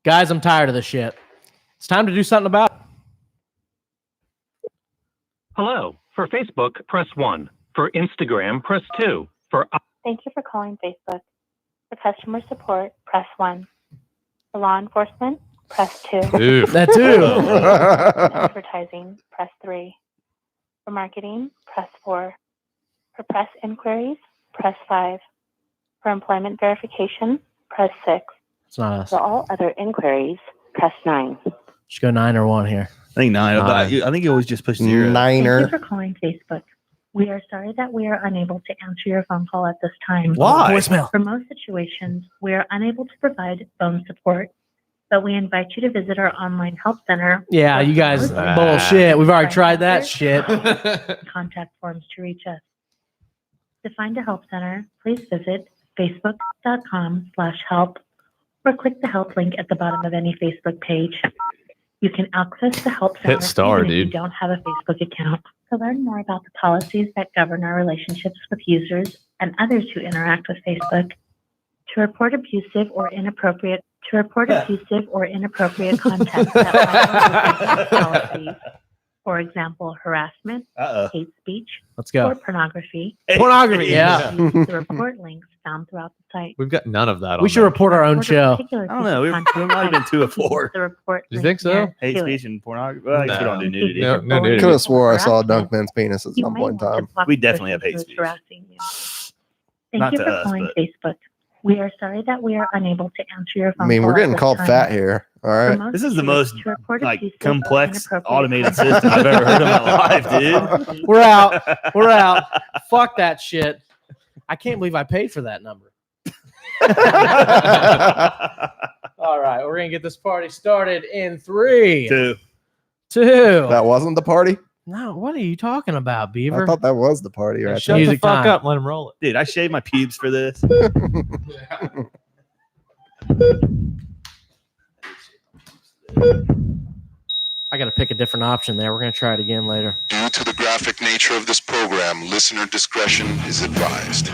Guys, I'm tired of this shit. It's time to do something about it. Hello. For Facebook, press 1. For Instagram, press 2. Thank you for calling Facebook. For customer support, press 1. For law enforcement, press 2. That too. For advertising, press 3. For marketing, press 4. For press inquiries, press 5. For employment verification, press 6. It's not us. For all other inquiries, press 9. Just go 9 or 1 here. I think 9. I think you always just push 0. Niner. Thank you for calling Facebook. We are sorry that we are unable to answer your phone call at this time. Why? Voicemail. For most situations, we are unable to provide phone support, but we invite you to visit our online help center. Yeah, you guys bullshit. We've already tried that shit. Contact forms to reach us. To find a help center, please visit facebook.com/help or click the help link at the bottom of any Facebook page. You can access the help center Hit star, even if you dude. don't have a Facebook account. To learn more about the policies that govern our relationships with users and others who interact with Facebook, to report abusive or inappropriate content that violates policies, for example, harassment, hate speech, Let's go. or pornography. Pornography, yeah. Use the report links found throughout the site. We've got none of that on We should there. report our own show. I don't know. We might have been 2 of 4. The report You think so? Hate speech and pornography. Well, I guess we don't do nudity. No nudity. Could have swore I saw Dunkman's penis at You some may point in want to time. block We the definitely person have hate who is speech. harassing you. Thank Not you to for us, calling but- Facebook. We are sorry that we are unable to answer your phone I mean, call we're at getting this called time. fat here. All For right. most This is the issues, most to report like abusive or complex inappropriate automated content system I've ever heard in my life, dude. We're out. We're out. Fuck that shit. I can't believe I paid for that number. All right, we're gonna get this party started in 3, 2. 2. That wasn't the party? No, what are you talking about, I Beaver? thought that was the party right Shut there. the Music fuck time. up. Let him roll it. Dude, I shaved my pubes for this. I got to pick a different option there. We're gonna try it again later. Due to the graphic nature of this program, listener discretion is advised.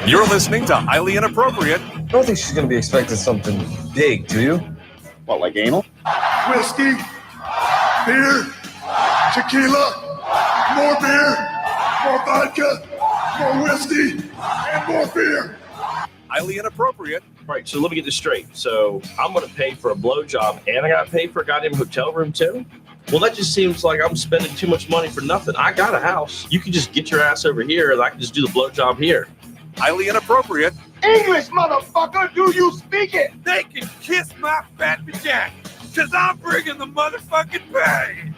You're listening to Highly Inappropriate. I don't think she's going to be expecting something big, do you? What, like anal? Whiskey, beer, tequila, more beer, more vodka, more whiskey, and more beer. Highly Inappropriate. Right, so let me get this straight. So I'm going to pay for a blowjob and I got to pay for a goddamn hotel room too? Well, that just seems like I'm spending too much money for nothing. I got a house. You can just get your ass over here and I can just do the blowjob here. Highly Inappropriate. English, motherfucker, do you speak it? They can kiss my fat vagina, because I'm bringing the motherfucking pay.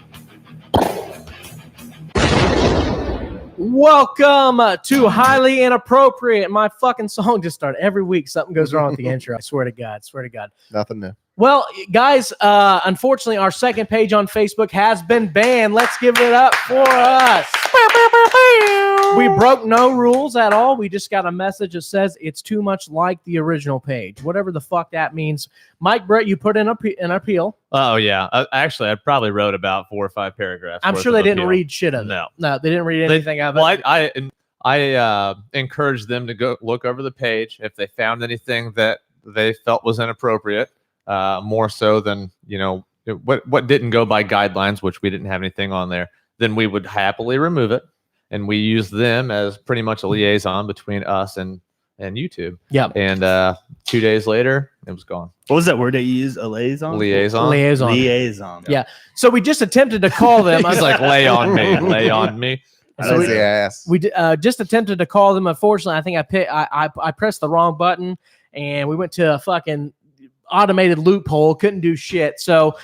Welcome to Highly Inappropriate. My fucking song just started. Every week something goes wrong with the intro. I swear to God. Swear to God. Nothing new. Well, guys, unfortunately, our second page on Facebook has been banned. Let's give it up for us. We broke no rules at all. We just got a message that says it's too much like the original page. Whatever the fuck that means. Mike Brett, you put in an appeal. Oh, yeah. Actually, I probably wrote about 4 or 5 paragraphs. I'm worth sure of they didn't appeal. read shit of it. No. No, they didn't read anything of it. Well, I encouraged them to go look over the page if they found anything that they felt was inappropriate, more so than, what didn't go by guidelines, which we didn't have anything on there, then we would happily remove it. And we use them as pretty much a liaison between us and YouTube. Yep. And 2 days later, it was gone. What was that word that you used? A liaison? Liaison. Liaison. Yeah. So we just attempted to call them. He's like, lay on me, lay on me. So Lazy ass. we just attempted to call them. Unfortunately, I think I pressed the wrong button and we went to a fucking automated loophole. Couldn't do shit. So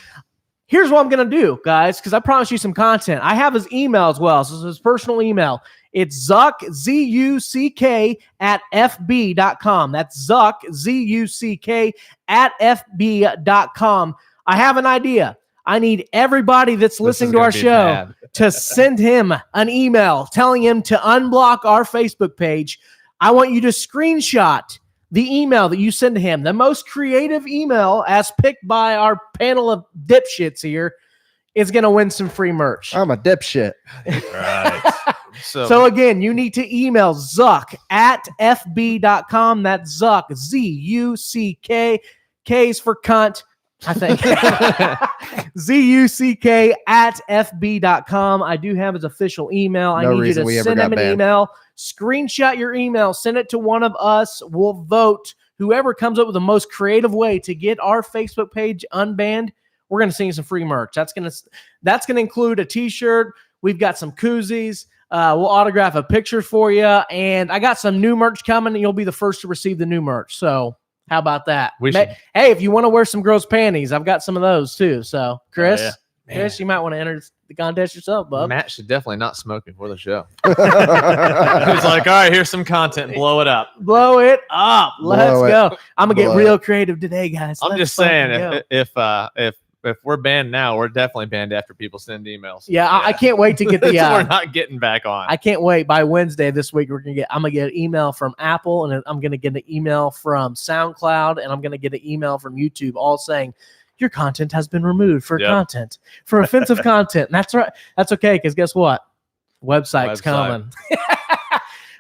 here's what I'm going to do, guys, because I promised you some content. I have his email as well. So this is his personal email. It's Zuck, ZUCK, @FB.com. That's Zuck, ZUCK, @FB.com. I have an idea. I need everybody that's listening to our show to send him an email telling him to unblock our Facebook page. I want you to screenshot the email that you send to him. The most creative email, as picked by our panel of dipshits here, is going to win some free merch. I'm a dipshit. Right. So again, you need to email Zuck @FB.com. That's Zuck, ZUCK. K's for cunt. I think. ZUCK@FB.com. I do have his official email. I need you to send him an email. Screenshot your email. Send it to one of us. We'll vote. Whoever comes up with the most creative way to get our Facebook page unbanned, we're going to send you some free merch. That's going to include a T-shirt. We've got some koozies. We'll autograph a picture for you. And I got some new merch coming, and you'll be the first to receive the new merch. So how about that? Hey, if you want to wear some girls' panties, I've got some of those too. So, Chris, Chris, you might want to enter the contest yourself, bub. Matt should definitely not smoke before the show. He's like, all right, here's some content. Blow it up. Blow it up. Let's go. I'm going to get real creative today, guys. I'm just saying, if we're banned now, we're definitely banned after people send emails. Yeah, I can't wait to get the. We're not getting back on. I can't wait. By Wednesday this week, I'm gonna get an email from Apple, and I'm gonna get an email from SoundCloud, and I'm gonna get an email from YouTube, all saying your content has been removed for offensive content. And that's right. That's okay, because guess what? Website's coming.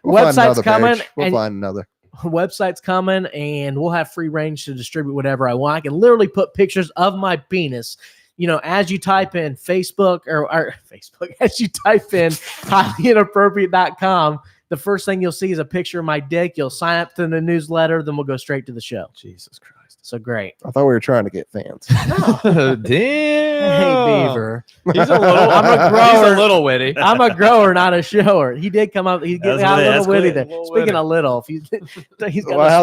Website's coming. We'll find another. Website's coming, and we'll have free range to distribute whatever I want. I can literally put pictures of my penis, as you type in Facebook or Facebook, as you type in highlyinappropriate.com, the first thing you'll see is a picture of my dick. You'll sign up to the newsletter, then we'll go straight to the show. Jesus Christ. So great. I thought we were trying to get fans. Damn. Hey, Beaver. He's a little, I'm a grower. He's a little witty. I'm a grower, not a shower. He did come up. He got a little witty there. Speaking of little, he's got the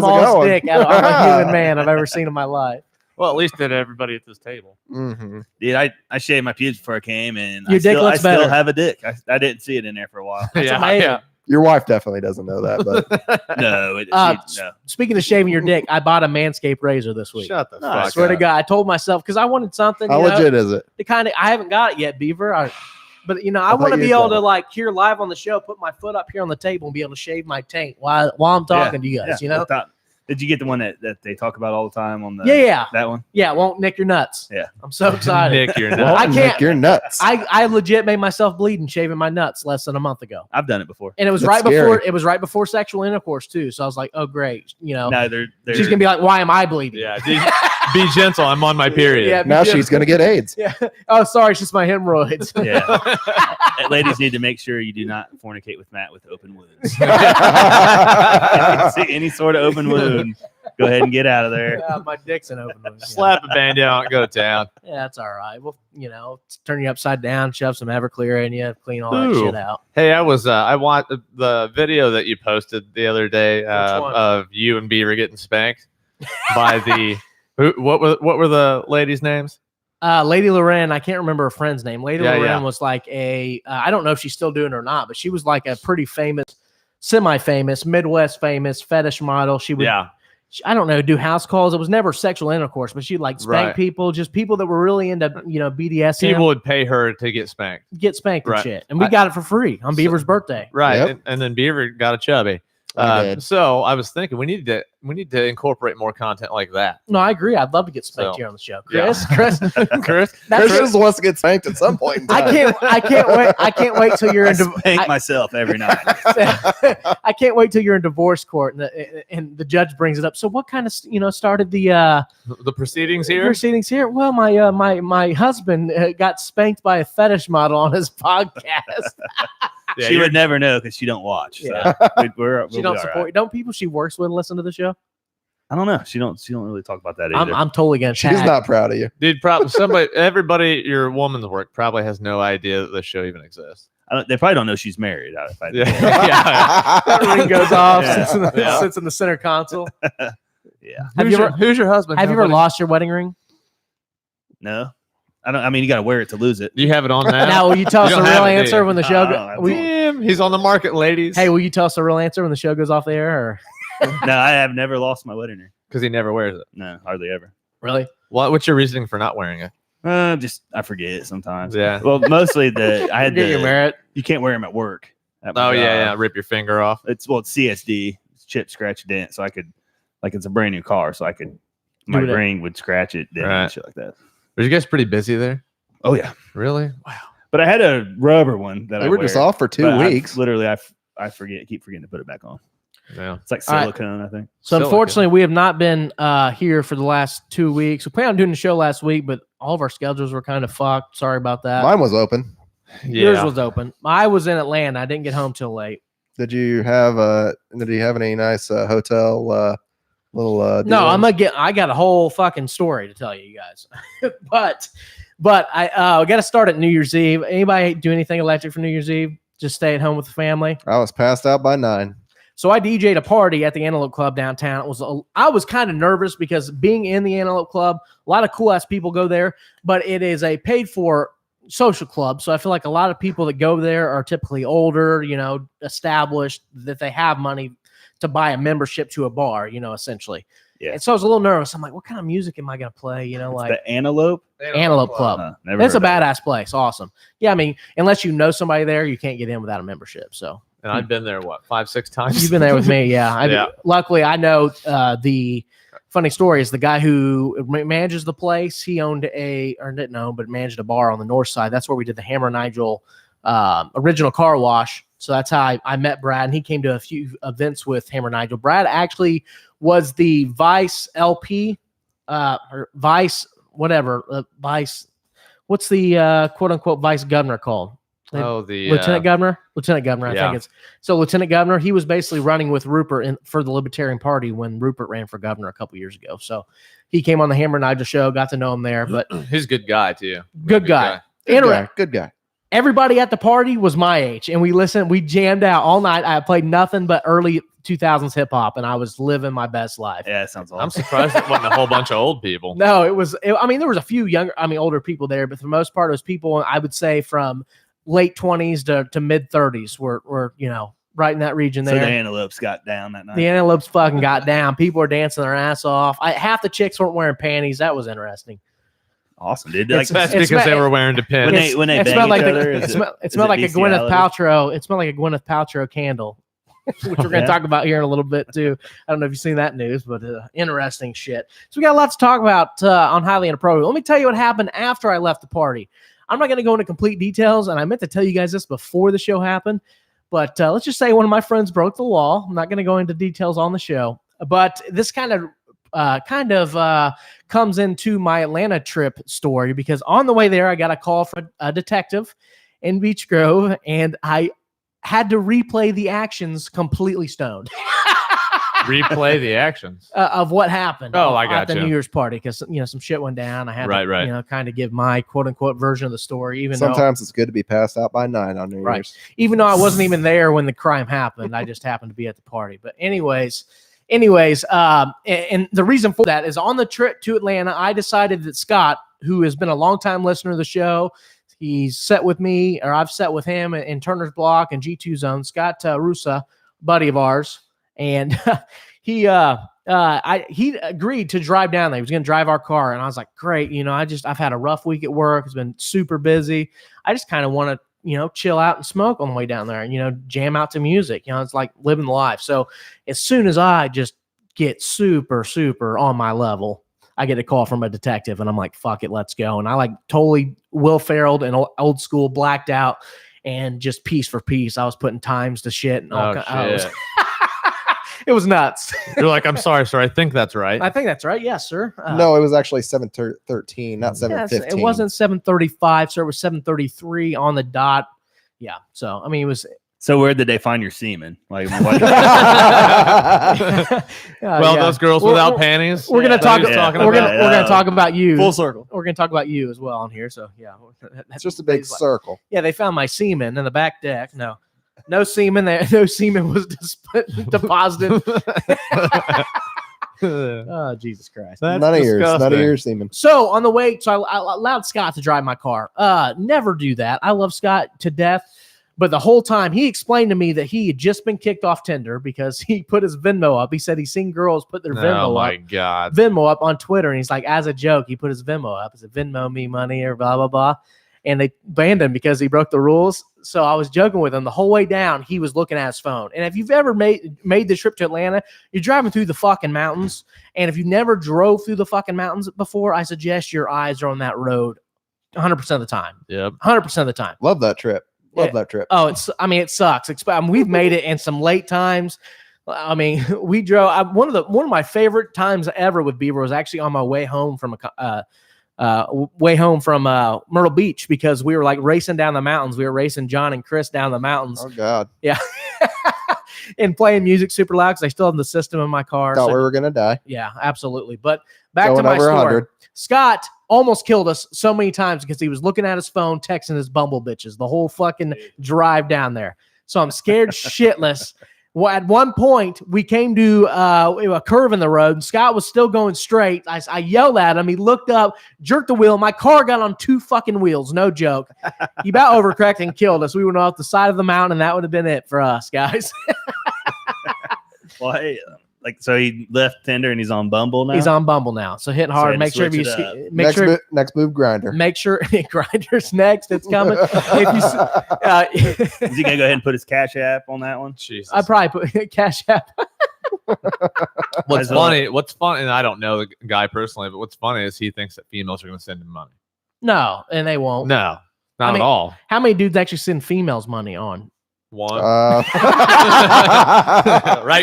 smallest dick out of a human man I've ever seen in my life. Well, at least did everybody at this table. Mm-hmm. Dude, I shaved my pubes before I came, and your dick looks better. I still have a dick. I didn't see it in there for a while. That's amazing. Yeah. Your wife definitely doesn't know that, but no. Speaking of shaving your dick, I bought a Manscaped razor this week. Shut the fuck I swear to God, I told myself because I wanted something. How legit is it? I haven't got it yet, Beaver. I want to be able to hear live on the show, put my foot up here on the table, and be able to shave my taint while I'm talking to you guys. Did you get the one that they talk about all the time on the that one? Yeah, it won't nick your nuts. Yeah. I'm so excited. Nick your nuts. I can't nick your nuts. I legit made myself bleed and shaving my nuts less than a month ago. I've done it before. And it was right before sexual intercourse too. So I was like, oh great. No, she's gonna be like, why am I bleeding? Yeah. Be gentle. I'm on my period. Yeah, now she's gonna get AIDS. Yeah. Oh, sorry, it's just my hemorrhoids. Yeah. Ladies need to make sure you do not fornicate with Matt with open wounds. See any sort of open wound, go ahead and get out of there. Yeah, my dick's an open wound. Slap a band-aid on, go to town. Yeah, that's all right. Well, turn you upside down, shove some Everclear in you, clean all that shit out. Hey, I watched the video that you posted the other day of you and Beaver getting spanked by the what were the ladies' names? Lady Loren, I can't remember her friend's name. Lady Loren was like I don't know if she's still doing it or not, but she was like a pretty famous, semi-famous, Midwest famous fetish model. She would, I don't know, do house calls. It was never sexual intercourse, but she'd spank people, just people that were really into, BDSM. People would pay her to get spanked. And shit. And we got it for free on Beaver's birthday. Right. Yep. And then Beaver got a chubby. So I was thinking we need to incorporate more content like that. No, I agree. I'd love to get spanked here on the show. Chris, Chris just wants to get spanked at some point in time. I can't wait till you're in spank myself every night. I can't wait till you're in divorce court and the judge brings it up. So what kind of started the proceedings here? Well, my husband got spanked by a fetish model on his podcast. Yeah, she would never know because she don't watch. Yeah. So she don't support. Right. Don't people she works with listen to the show? I don't know. She don't really talk about that either. I'm totally gonna. She's not proud of you, dude. Everybody, your woman's work probably has no idea that the show even exists. They probably don't know she's married. That ring goes off. Sits in the center console. Yeah. Who's your husband? Have you ever lost your wedding ring? No. I mean, you got to wear it to lose it. Do you have it on now? Now, will you tell us the real answer when the show? He's on the market, ladies. Hey, will you tell us the real answer when the show goes off the air? Or? No, I have never lost my wedding ring because he never wears it. No, hardly ever. Really? What's your reasoning for not wearing it? Just I forget it sometimes. Yeah. Well, mostly I had your merit. You can't wear them at work. Rip your finger off. It's CSD, it's chip, scratch, dent. So I could, it's a brand new car, so my ring would scratch it, dent, and shit like that. Were you guys pretty busy there? Oh yeah, really? Wow. But I had a rubber one that we were just off for 2 weeks. Literally, I keep forgetting to put it back on. Yeah. It's like All right. silicone, I think. So unfortunately, we have not been here for the last 2 weeks. We planned on doing the show last week, but all of our schedules were kind of fucked. Sorry about that. Mine was open. Yours was open. I was in Atlanta. I didn't get home till late. Did you have any nice hotel little No, dealings? I got a whole fucking story to tell you guys. but I got to start at New Year's Eve. Anybody do anything electric for New Year's Eve? Just stay at home with the family. I was passed out by 9. So I DJ'd a party at the Antelope Club downtown. I was kind of nervous because being in the Antelope Club, a lot of cool ass people go there, but it is a paid for social club. So I feel like a lot of people that go there are typically older, established, that they have money to buy a membership to a bar, essentially. Yeah. And so I was a little nervous. I'm like, what kind of music am I going to play? Like the Antelope Club. It's a badass place. Awesome. Yeah. I mean, unless you know somebody there, you can't get in without a membership. So. And I've been there, 5-6 times? You've been there with me, yeah. Yeah. Luckily, I know the funny story is the guy who manages the place. He owned managed a bar on the north side. That's where we did the Hammer Nigel original car wash. So that's how I met Brad, and he came to a few events with Hammer Nigel. Brad actually was the vice LP, or vice whatever, vice. What's the quote unquote vice governor called? The Lieutenant Governor. I think it's so. Lieutenant Governor. He was basically running with Rupert for the Libertarian Party when Rupert ran for governor a couple years ago. So he came on the Hammer Nigel show. Got to know him there, but he's a good guy too. Good guy. Good guy. Everybody at the party was my age, and we listened. We jammed out all night. I played nothing but early 2000s hip hop, and I was living my best life. Yeah, it sounds awesome. I'm surprised it wasn't a whole bunch of old people. No, there was a few older people there, but for the most part, it was people I would say from late 20s to mid 30s were right in that region there. So the Antelopes got down that night. The Antelopes fucking got down. People were dancing their ass off. Half the chicks weren't wearing panties. That was interesting. Awesome, dude. That's because they were wearing Depends. When they it bang smelled like each other, it smelled like a Gwyneth Paltrow. It smelled like a Gwyneth Paltrow candle, which we're going to talk about here in a little bit too. I don't know if you've seen that news, but interesting shit. So we got a lot to talk about on Highly Inappropriate. Let me tell you what happened after I left the party. I'm not going to go into complete details, and I meant to tell you guys this before the show happened, but let's just say one of my friends broke the law. I'm not going to go into details on the show, but this kind of comes into my Atlanta trip story because on the way there, I got a call from a detective in Beach Grove, and I had to replay the actions completely stoned. Replay the actions of what happened. Oh, I got at the New Year's party because some shit went down. I had to kind of give my quote unquote version of the story. Even sometimes it's good to be passed out by 9 on New Year's. Even though I wasn't even there when the crime happened, I just happened to be at the party. But anyways, and the reason for that is on the trip to Atlanta, I decided that Scott, who has been a longtime listener of the show, he's set with me, or I've set with him in Turner's Block and G2 Zone. Scott Russa, buddy of ours. And he agreed to drive down there. He was going to drive our car. And I was like, great. I've had a rough week at work. It's been super busy. I just kind of want to, chill out and smoke on the way down there and, jam out to music. It's like living the life. So as soon as I just get super, super on my level, I get a call from a detective and I'm like, fuck it, let's go. And I like totally Will Ferrelled and old school blacked out and just piece for piece. I was putting times to shit and all kinds. It was nuts. You're like, I'm sorry, sir. I think that's right. I think that's right. Yes, sir. No, it was actually 7:13, not 7:15. It wasn't 7:35, sir. It was 7:33 on the dot. Yeah. So, it was. So where did they find your semen? Like, those girls without panties. We're gonna talk. We're gonna talk about you. Full circle. We're gonna talk about you as well on here. So yeah, it's just a big circle. Yeah, they found my semen in the back deck. No semen there. No semen was deposited. Oh, Jesus Christ. None of yours semen. So on the way, I allowed Scott to drive my car. Never do that. I love Scott to death. But the whole time he explained to me that he had just been kicked off Tinder because he put his Venmo up. He said he's seen girls put their Venmo up on Twitter. And he's like, as a joke, he put his Venmo up. He said, Venmo me money or blah, blah, blah. And they banned him because he broke the rules. So I was joking with him the whole way down. He was looking at his phone. And if you've ever made the trip to Atlanta, you're driving through the fucking mountains. And if you never drove through the fucking mountains before, I suggest your eyes are on that road 100% of the time. Yep. 100% of the time. Love that trip. That trip. Oh, it sucks. We've made it in some late times. I mean, we drove. One of my favorite times ever with Beaver was actually on my way home from Myrtle Beach, because we were like racing down the mountains. We were racing John and Chris down the mountains. Oh God. Yeah. And playing music super loud because I still have the system in my car. Thought we were gonna die. Yeah, absolutely. But back to Going my over story. 100. Scott almost killed us so many times because he was looking at his phone, texting his bumble bitches the whole fucking drive down there. So I'm scared shitless. Well, at one point, we came to a curve in the road, and Scott was still going straight. I yelled at him. He looked up, jerked the wheel. My car got on 2 fucking wheels. No joke. He about overcorrected and killed us. We went off the side of the mountain, and that would have been it for us, guys. Well, hey, so he left Tinder and he's on Bumble now? He's on Bumble now. So hitting hard. Make sure you next move Grinder. Make sure Grinder's next. It's coming. Is he gonna go ahead and put his Cash App on that one? Jesus. I'd probably put Cash App. What's funny, and I don't know the guy personally, but what's funny is he thinks that females are going to send him money. No, and they won't. No, not at all. How many dudes actually send females money on? One. Right,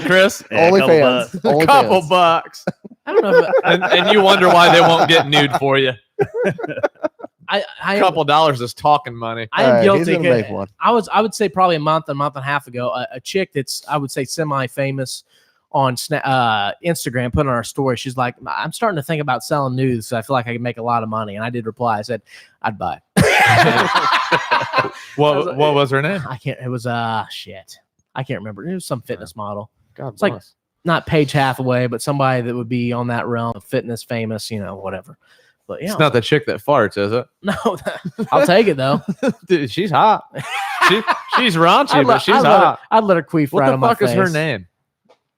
Chris? Yeah, OnlyFans. A couple bucks. I don't know. And you wonder why they won't get nude for you. A couple dollars is talking money. I am guilty. Make one. I would say probably a month and a half ago, a chick that's, I would say, semi-famous on Instagram put on our story. She's like, I'm starting to think about selling nudes, so I feel like I can make a lot of money. And I did reply. I said, I'd buy. What was her name? I can't. It was shit. I can't remember. It was some fitness model. God it's bless. Like not Paige Hathaway, but somebody that would be on that realm of fitness, famous, whatever. But yeah, it's not the chick that farts, is it? No, I'll take it though. Dude, she's hot. She's raunchy, but she's hot. I'd let her queef right on my face. What the fuck is her name?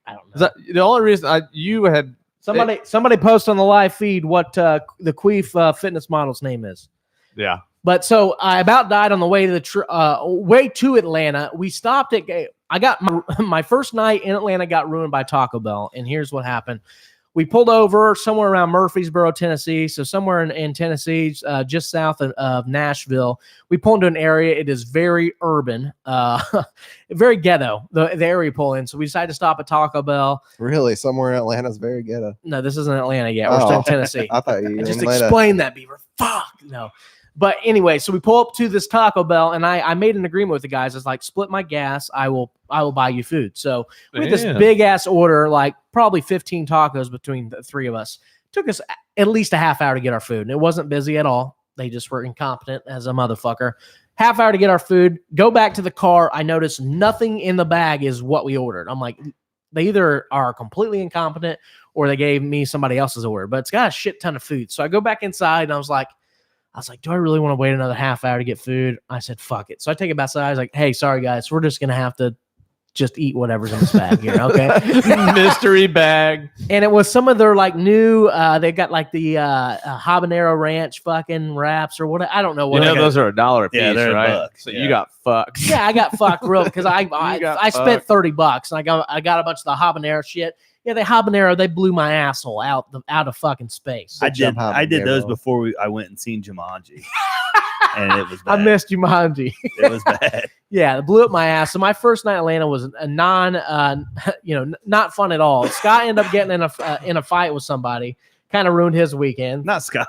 I don't know. The only reason you had somebody post on the live feed what the queef fitness model's name is. Yeah. But so I about died on the way to the way to Atlanta. We stopped at. I got my first night in Atlanta got ruined by Taco Bell, and here's what happened. We pulled over somewhere around Murfreesboro, Tennessee. So somewhere in Tennessee, just south of Nashville. We pulled into an area. It is very urban, very ghetto, the area we pull in. So we decided to stop at Taco Bell. Really? Somewhere in Atlanta is very ghetto. No, this isn't Atlanta yet. We're still in Tennessee. I thought you just explained that, Beaver. Fuck. No. But anyway, so we pull up to this Taco Bell, and I made an agreement with the guys. It's like, split my gas. I will buy you food. So we had this big ass order, like probably 15 tacos between the three of us. Took us at least a half hour to get our food, and it wasn't busy at all. They just were incompetent as a motherfucker. Half hour to get our food. Go back to the car. I noticed nothing in the bag is what we ordered. I'm like, they either are completely incompetent or they gave me somebody else's order. But it's got a shit ton of food. So I go back inside, and I was like, do I really want to wait another half hour to get food? I said, fuck it. So I take it outside. I was like, hey, sorry, guys. We're just going to have to just eat whatever's in this bag here, okay? Mystery bag. And it was some of their, like, new, they got, like, the habanero ranch fucking wraps or what. I don't know what. Those are $1 a piece, they're right? $1. So you got fucked. Yeah, I got fucked real because I spent $30 and I got a bunch of the habanero shit. Yeah, the habanero, they blew my asshole out of fucking space. I did those before I went and seen Jumanji. And it was bad. I missed Jumanji. It was bad. Yeah, it blew up my ass. So my first night in Atlanta was a not fun at all. Scott ended up getting in a fight with somebody. Kind of ruined his weekend. Not Scott.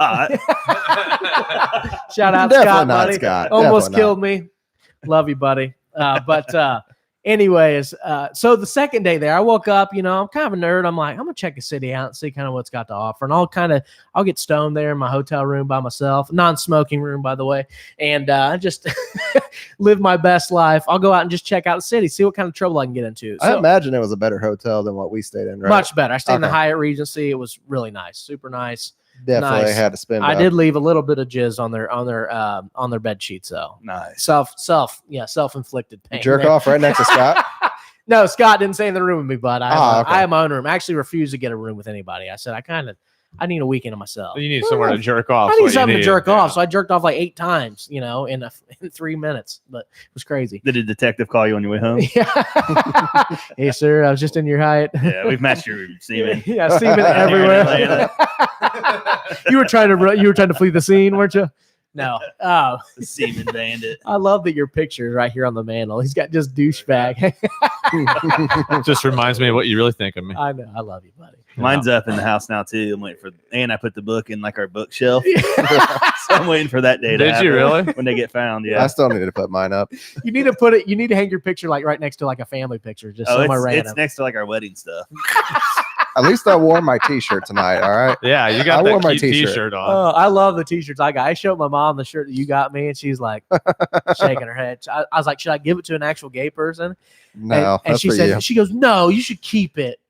Shout out Definitely Scott, not buddy. Scott. Almost Definitely killed me. Love you, buddy. Anyways, so the second day there, I woke up, I'm kind of a nerd. I'm like, I'm going to check the city out and see kind of what's got to offer. And I'll get stoned there in my hotel room by myself, non-smoking room, by the way. And just live my best life. I'll go out and just check out the city, see what kind of trouble I can get into. I imagine it was a better hotel than what we stayed in, right? Much better. I stayed in the Hyatt Regency. It was really nice. Super nice. Definitely had to spend. I did leave a little bit of jizz on their bed sheets though. Nice. Self-inflicted pain. Jerk off right next to Scott. No, Scott didn't stay in the room with me, bud. I okay. have my own room. I actually refused to get a room with anybody. I said I need a weekend of myself. You need somewhere to jerk off. I need something to jerk off. So I jerked off like 8 times, in 3 minutes. But it was crazy. Did a detective call you on your way home? Yeah. Hey, sir, I was just in your Hyatt. Yeah, we've matched your semen. Yeah, semen everywhere. You were trying to flee the scene, weren't you? No. The semen bandit. I love that your picture is right here on the mantle. He's got just douchebag. Just reminds me of what you really think of me. I know. I love you, buddy. Mine's up in the house now too. I'm waiting for, and I put the book in like our bookshelf. So I'm waiting for that day to Did happen you really? when they get found? Yeah. I still need to put mine up. You need to put it. You need to hang your picture like right next to like a family picture, just somewhere random. It's next to like our wedding stuff. At least I wore my T-shirt tonight. All right. Yeah, you got I wore that my cute t-shirt. T-shirt on. Oh, I love the T-shirts I got. I showed my mom the shirt that you got me, and she's like shaking her head. I was like, "Should I give it to an actual gay person?" No, and that's she for said, you. "She goes, no, you should keep it."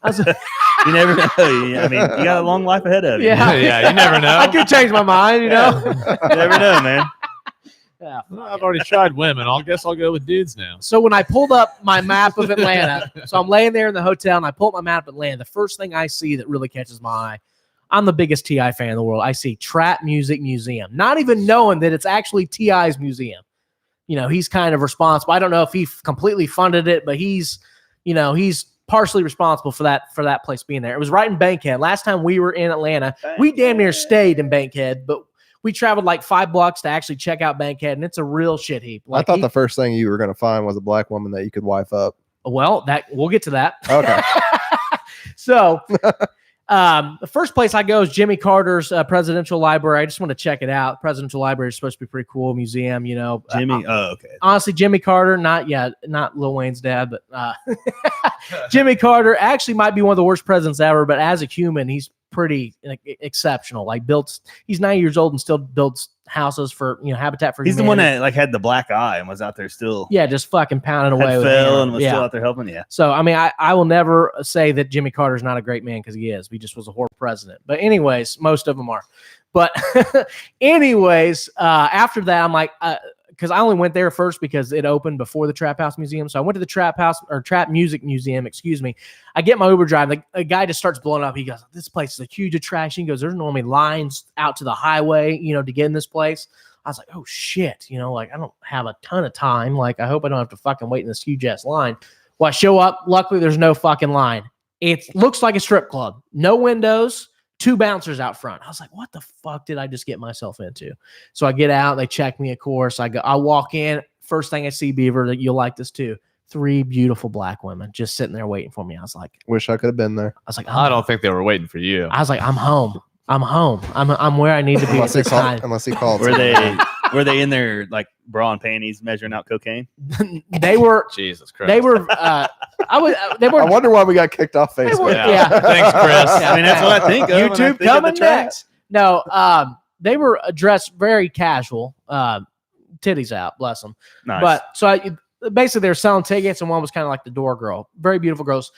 I was like, You never know. I mean, you got a long life ahead of you. Yeah. Yeah, you never know. I could change my mind, you know. You never know, man. Yeah. Well, I've already tried women. I guess I'll go with dudes now. So when I pulled up my map of Atlanta, so I'm laying there in the hotel and I pull up my map of Atlanta, the first thing I see that really catches my eye, I'm the biggest T.I. fan in the world. I see Trap Music Museum, not even knowing that it's actually T.I.'s museum. You know, he's kind of responsible. I don't know if he completely funded it, but he's partially responsible for that place being there. It was right in Bankhead. Last time we were in Atlanta, we damn near stayed in Bankhead, but we traveled like 5 blocks to actually check out Bankhead, and it's a real shit heap. I thought the first thing you were going to find was a black woman that you could wife up. Well, we'll get to that. Okay. So the first place I go is Jimmy Carter's Presidential Library. I just want to check it out. Presidential Library is supposed to be pretty cool museum, you know. Jimmy. Okay. Honestly, Jimmy Carter, not Lil Wayne's dad, but Jimmy Carter actually might be one of the worst presidents ever. But as a human, he's pretty exceptional. Like he's 90 years old and still builds houses for Habitat for Humanity. He's the one that like had the black eye and was out there still. Yeah, just fucking pounding away. Had with fell him. and was still out there helping. Yeah. So I mean, I will never say that Jimmy Carter's not a great man because he is. He just was a horrible president. But anyways, most of them are. But anyways, after that, I'm like, because I only went there first because it opened before the Trap House Museum. So I went to the Trap Music Museum, excuse me. I get my Uber drive. The guy just starts blowing up. He goes, "This place is a huge attraction." He goes, "There's normally lines out to the highway, to get in this place." I was like, "Oh shit." Like I don't have a ton of time. Like I hope I don't have to fucking wait in this huge ass line. Well, I show up. Luckily, there's no fucking line. It looks like a strip club. No windows. 2 bouncers out front. I was like, what the fuck did I just get myself into? So I get out, they check me, of course. I walk in. First thing I see, Beaver, that you'll like this too. 3 beautiful black women just sitting there waiting for me. I was like, wish I could have been there. I was like, I don't think they were waiting for you. I was like, I'm home. I'm where I need to be at this time. Unless he called. Were they in their like bra and panties measuring out cocaine? They were. Jesus Christ. They were. They were. I wonder why we got kicked off Facebook. Yeah. Thanks, Chris. I mean, that's what I think of. YouTube coming next. No, they were dressed very casual. Titties out, bless them. Nice. But so basically, they were selling tickets, and one was kind of like the door girl. Very beautiful girls.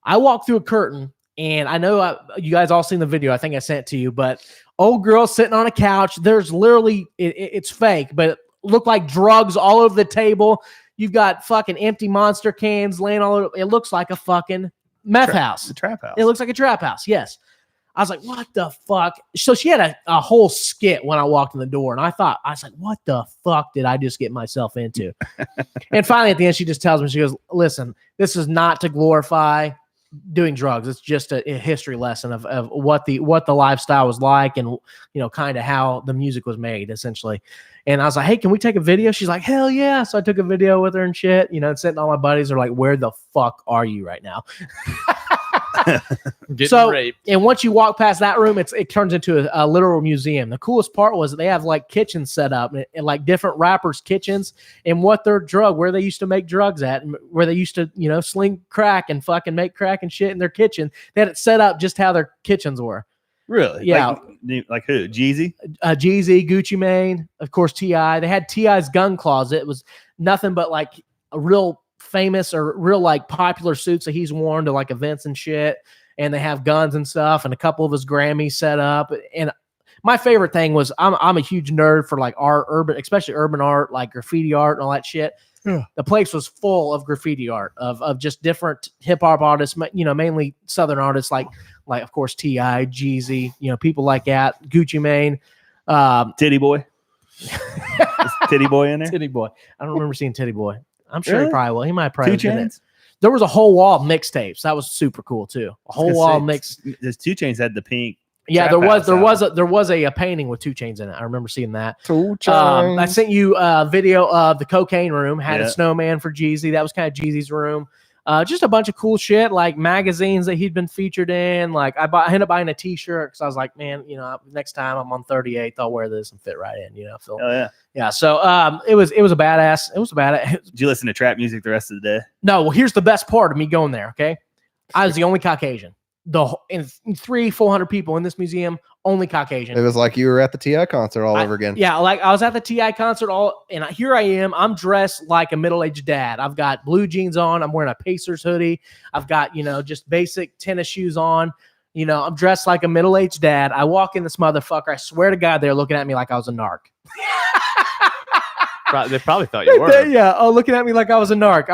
I walked through a curtain, and I know you guys all seen the video. I think I sent it to you, but old girl sitting on a couch. There's literally, it's fake, but it looked like drugs all over the table. You've got fucking empty Monster cans laying all over. It looks like a fucking meth house. A trap house. It looks like a trap house. Yes. I was like, what the fuck? So she had a whole skit when I walked in the door, and I was like, what the fuck did I just get myself into? And finally, at the end, she just tells me, she goes, listen, this is not to glorify doing drugs. It's just a history lesson of what the lifestyle was like, and kind of how the music was made, essentially. And I was like, hey, can we take a video? She's like, hell yeah. So I took a video with her and shit, and sitting all my buddies are like, where the fuck are you right now? Getting raped. And once you walk past that room, it turns into a literal museum. The coolest part was that they have like kitchens set up and like different rappers' kitchens and what their where they used to make drugs at, and where they used to, sling crack and fucking make crack and shit in their kitchen. They had it set up just how their kitchens were. Really? Yeah. Like who? Jeezy? Jeezy, Gucci Mane, of course, T.I. They had T.I.'s gun closet. It was nothing but like a real famous or real like popular suits that he's worn to like events and shit. And they have guns and stuff, and a couple of his Grammys set up. And my favorite thing was I'm a huge nerd for like art, especially urban art, like graffiti art and all that shit. Yeah. The place was full of graffiti art of just different hip hop artists, mainly Southern artists like of course T.I., Jeezy, people like that, Gucci Mane, Titty Boy. Is Titty Boy in there? Titty Boy. I don't remember seeing Titty Boy. I'm sure Really? he probably will. He might probably 2 Chainz. There was a whole wall of mixtapes. That was super cool too. A whole wall of mix. There's 2 Chainz had the pink Yeah, Trap there House was a painting with 2 Chainz in it. I remember seeing that. 2 Chainz. I sent you a video of the Cocaine Room. Had Yeah. a snowman for Jeezy. That was kind of Jeezy's room. Just a bunch of cool shit, like magazines that he'd been featured in. Like I ended up buying a T-shirt because I was like, man, next time I'm on 38th, I'll wear this and fit right in. So yeah. So it was a badass. It was a badass. Did you listen to trap music the rest of the day? No, well, here's the best part of me going there. Okay, I was the only Caucasian. In 300-400 people in this museum, only Caucasian. It was like you were at the T.I. concert all over again. Yeah, like I was at the T.I. concert and here I am. I'm dressed like a middle-aged dad. I've got blue jeans on. I'm wearing a Pacers hoodie. I've got, just basic tennis shoes on. I'm dressed like a middle-aged dad. I walk in this motherfucker. I swear to God, they're looking at me like I was a narc. They probably thought you were. Yeah. Oh, looking at me like I was a narc.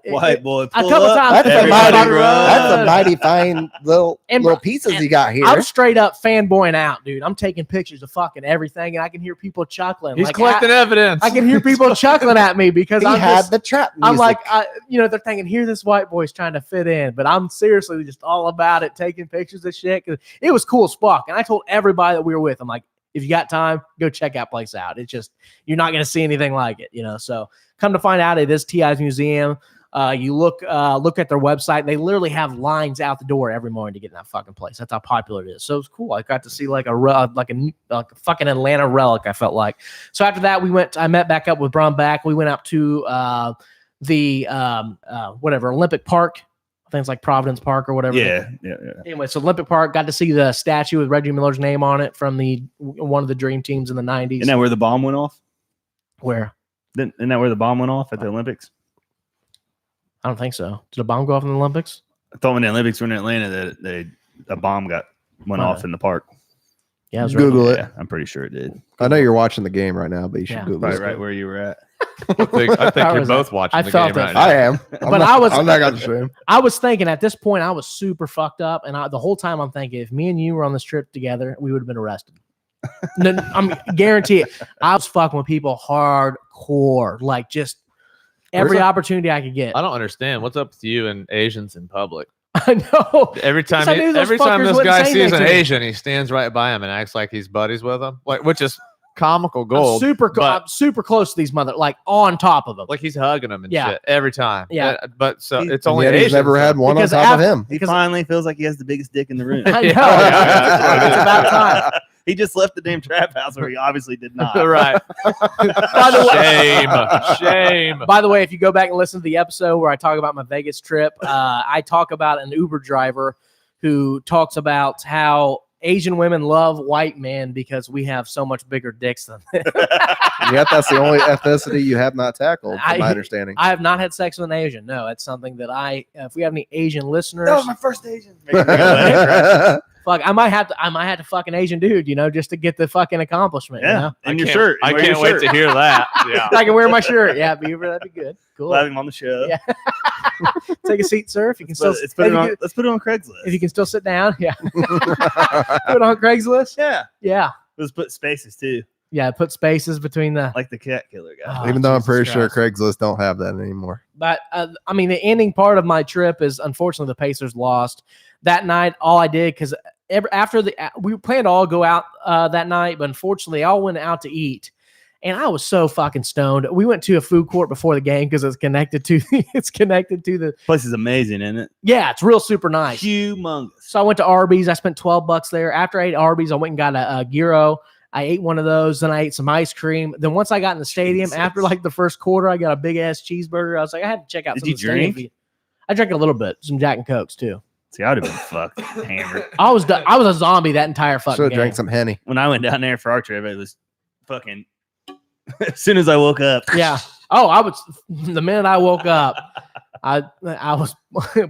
White boy, a couple times. That's a mighty fine little pieces you got here. I'm straight up fanboying out, dude. I'm taking pictures of fucking everything, and I can hear people chuckling. He's collecting evidence. I can hear people chuckling at me because he had the trap music. I'm like, they're thinking, here this white boy's trying to fit in, but I'm seriously just all about it, taking pictures of shit. Cause it was cool as fuck, and I told everybody that we were with, I'm like, if you got time, go check that place out. It's just, you're not going to see anything like it, So come to find out, it is T.I.'s museum. You look at their website. They literally have lines out the door every morning to get in that fucking place. That's how popular it is. So it's cool. I got to see like a fucking Atlanta relic. I felt like. So after that, I met back up with Bron Back. We went out to the Olympic Park. I think it's like Providence Park or whatever. Yeah. Anyway, so Olympic Park, got to see the statue with Reggie Miller's name on it from one of the dream teams in the 90s. Isn't that where the bomb went off? Where? Isn't that where the bomb went off at the Olympics? I don't think so. Did a bomb go off in the Olympics? I thought when the Olympics were in Atlanta that a bomb went off in the park. Yeah, Google it. Yeah, I'm pretty sure it did. I know you're watching the game right now, but you should Google it. Right where you were at. I think you're both watching the game right now. I am. I'm not going to stream. I was thinking at this point, I was super fucked up. And the whole time I'm thinking, if me and you were on this trip together, we would have been arrested. I'm guarantee it. I was fucking with people hardcore, like just every opportunity I could get. I don't understand. What's up with you and Asians in public? I know. Every time this guy sees an Asian, he stands right by him and acts like he's buddies with him, which is comical gold. I'm super close to these like on top of them. Like he's hugging them and shit every time. Yeah. But so it's only Asians. He's never had one on top of him. He finally feels like he has the biggest dick in the room. I know. It's about time. He just left the damn trap house where he obviously did not. Right. By the way, Shame. By the way, if you go back and listen to the episode where I talk about my Vegas trip, I talk about an Uber driver who talks about how Asian women love white men because we have so much bigger dicks than them. Yet that's the only ethnicity you have not tackled, from my understanding. I have not had sex with an Asian. No, it's something that if we have any Asian listeners. That was my first Asian. Fuck, I might have to fuck an Asian dude, just to get the fucking accomplishment. Yeah, and your shirt. I can't wait to hear that. Yeah, I can wear my shirt. Yeah, Beaver, that'd be good. Cool. We'll have him on the show. Yeah. Take a seat, sir. If you can let's put it on Craigslist. If you can still sit down, yeah. Put it on Craigslist. Yeah. Let's put spaces too. Yeah, put spaces between like the cat killer guy. Even though I'm pretty sure Craigslist don't have that anymore. But the ending part of my trip is unfortunately the Pacers lost that night. All I did because after we planned to all go out that night, but unfortunately, I all went out to eat. And I was so fucking stoned. We went to a food court before the game because it's connected to the place is amazing, isn't it? Yeah, it's real super nice. Humongous. So I went to Arby's. I spent $12 there. After I ate Arby's, I went and got a gyro. I ate one of those. Then I ate some ice cream. Then once I got in the stadium, after like the first quarter, I got a big ass cheeseburger. I was like, I had to check out. Did you drink? I drank a little bit, some Jack and Cokes too. See, I would have been fucked hammered. I was a zombie that entire fucking game. Should have drank some Henny. When I went down there for our trip, it was fucking. As soon as I woke up. Yeah. Oh, the minute I woke up, I was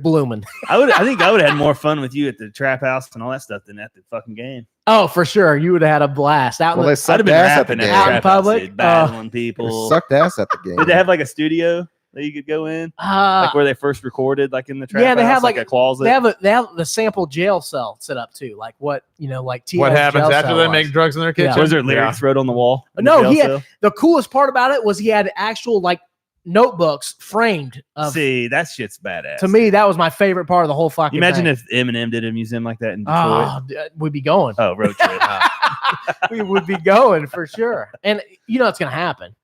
blooming. I think I would have had more fun with you at the trap house and all that stuff than at the fucking game. Oh, for sure. You would have had a blast out they I'd have been rapping out in public, battling people. They sucked ass at the game. Did they have like a studio that you could go in, like where they first recorded, like in the trap house? They have like a closet. They have the sample jail cell set up too, like what what happens after they make drugs in their kitchen. Was there lyrics wrote on the wall? No, the coolest part about it was he had actual like notebooks framed. See, that shit's badass. To me, that was my favorite part of the whole fucking. You imagine thing. if Eminem did a museum like that in Detroit? We'd be going. Oh, road trip. We would be going for sure. And you know it's going to happen.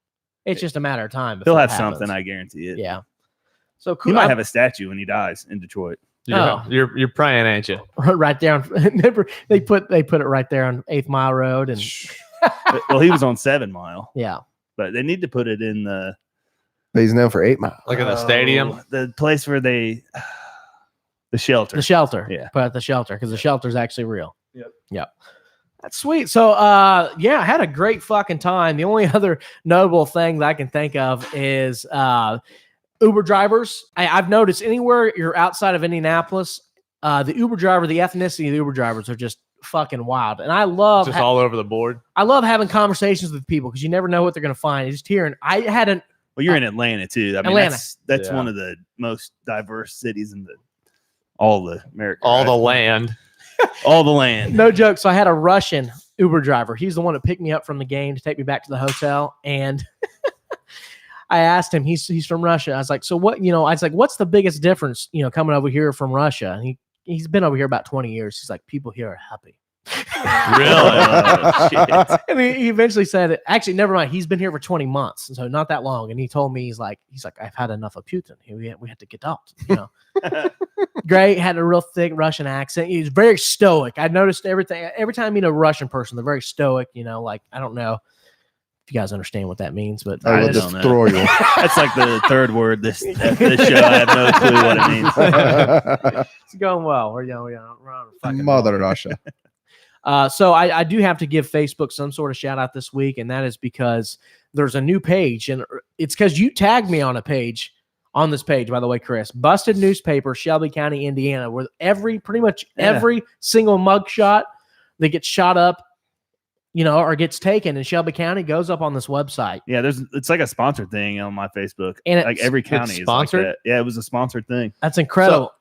It's just a matter of time. He'll before have it happens. something, I guarantee it. Yeah. So cool. He might have a statue when he dies in Detroit. You're praying, ain't you? Right there. They put it right there on 8th Mile Road. And well, he was on 7 Mile. Yeah. But they need to put it in the. He's known for 8 Mile. Like in the stadium? The place where they. The shelter. The shelter. Yeah. Put at the shelter because the shelter is actually real. Yep. That's sweet. So, yeah, I had a great fucking time. The only other notable thing that I can think of is Uber drivers. I've noticed anywhere you're outside of Indianapolis, the Uber driver, the ethnicity of the Uber drivers are just fucking wild. And I love just all over the board. I love having conversations with people because you never know what they're going to find. Just hearing, I had an. Well, you're in Atlanta too. I mean, Atlanta. that's one of the most diverse cities in all the America. All the land. All the land. No joke. So I had a Russian Uber driver. He's the one that picked me up from the game to take me back to the hotel. And I asked him, he's from Russia. I was like, so what, I was like, what's the biggest difference, coming over here from Russia? And he's been over here about 20 years. He's like, people here are happy. Really? Oh, shit. And he eventually said, actually, never mind. He's been here for 20 months, so not that long. And he told me, he's like, I've had enough of Putin. We had to get out. Great, had a real thick Russian accent. He was very stoic. I noticed everything. Every time I meet a Russian person, they're very stoic. Like I don't know if you guys understand what that means, but I will destroy you. That's like the third word this show. I have no clue what it means. It's going well. We're on fucking Mother Russia. So I do have to give Facebook some sort of shout out this week, and that is because there's a new page, and it's because you tagged me on a page on this page, by the way, Chris. Busted Newspaper, Shelby County, Indiana, where pretty much every single mugshot that gets shot up, or gets taken in Shelby County goes up on this website. Yeah, it's like a sponsored thing on my Facebook, and like every county is sponsored. Like that. Yeah, it was a sponsored thing. That's incredible.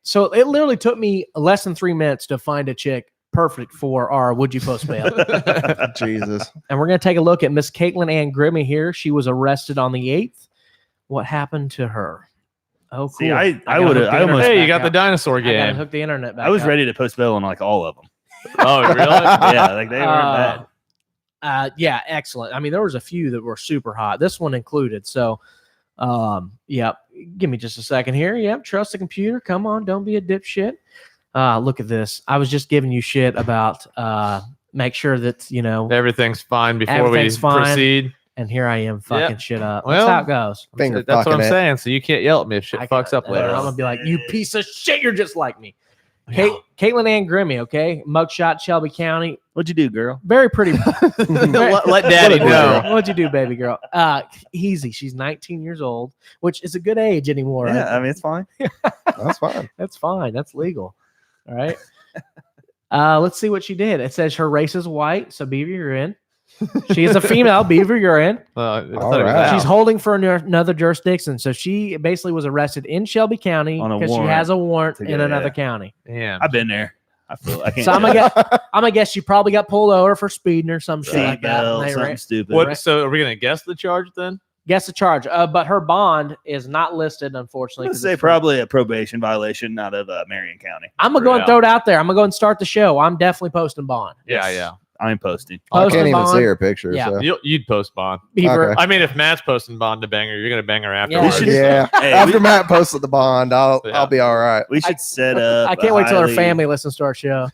So it literally took me less than 3 minutes to find a chick perfect for our Would You Post Bail. Jesus. And we're going to take a look at Miss Caitlin Ann Grimmy here. She was arrested on the 8th. What happened to her? Oh, cool. See, I would have. Hey, you got the dinosaur game. I hook the internet back I was up. ready to post bail on like all of them. Oh, really? Yeah, like they weren't bad. Yeah, excellent. I mean, there was a few that were super hot. This one included. So, yep. Give me just a second here. Yep. Trust the computer. Come on. Don't be a dipshit. Look at this. I was just giving you shit about make sure that, everything's fine before we proceed. And here I am fucking shit up. Well, that's how it goes. That's what I'm saying. So you can't yell at me if shit fucks up later. I'm going to be like, you piece of shit. You're just like me. Caitlin Ann Grimmy, okay? Mugshot, Shelby County. What'd you do, girl? Very pretty. let daddy know. What'd you do, baby girl? Easy. She's 19 years old, which is a good age anymore. Yeah, right? I mean, it's fine. That's fine. That's fine. That's legal. All right. Let's see what she did. It says her race is white, so Beaver, you're in. She is a female. Beaver, you're in. All right. She's holding for another jurisdiction. So she basically was arrested in Shelby County because she has a warrant in another county. Yeah, I've been there. I can't. So I'm gonna guess she probably got pulled over for speeding or some shit like that. Something stupid. What? So are we gonna guess the charge then? Guess the charge. But her bond is not listed, unfortunately. Let's say probably a probation violation out of Marion County. I'm gonna go and throw it out there. I'm gonna go and start the show. I'm definitely posting bond. Yeah. I'm posting. I can't even see her picture. Yeah. So. You'd post bond. Beaver. Okay. I mean, if Matt's posting bond to banger, you're gonna bang her Yeah. afterwards. Yeah. Hey, After Matt posted the bond, I'll be all right. We should set up. I can't wait till her family listens to our show.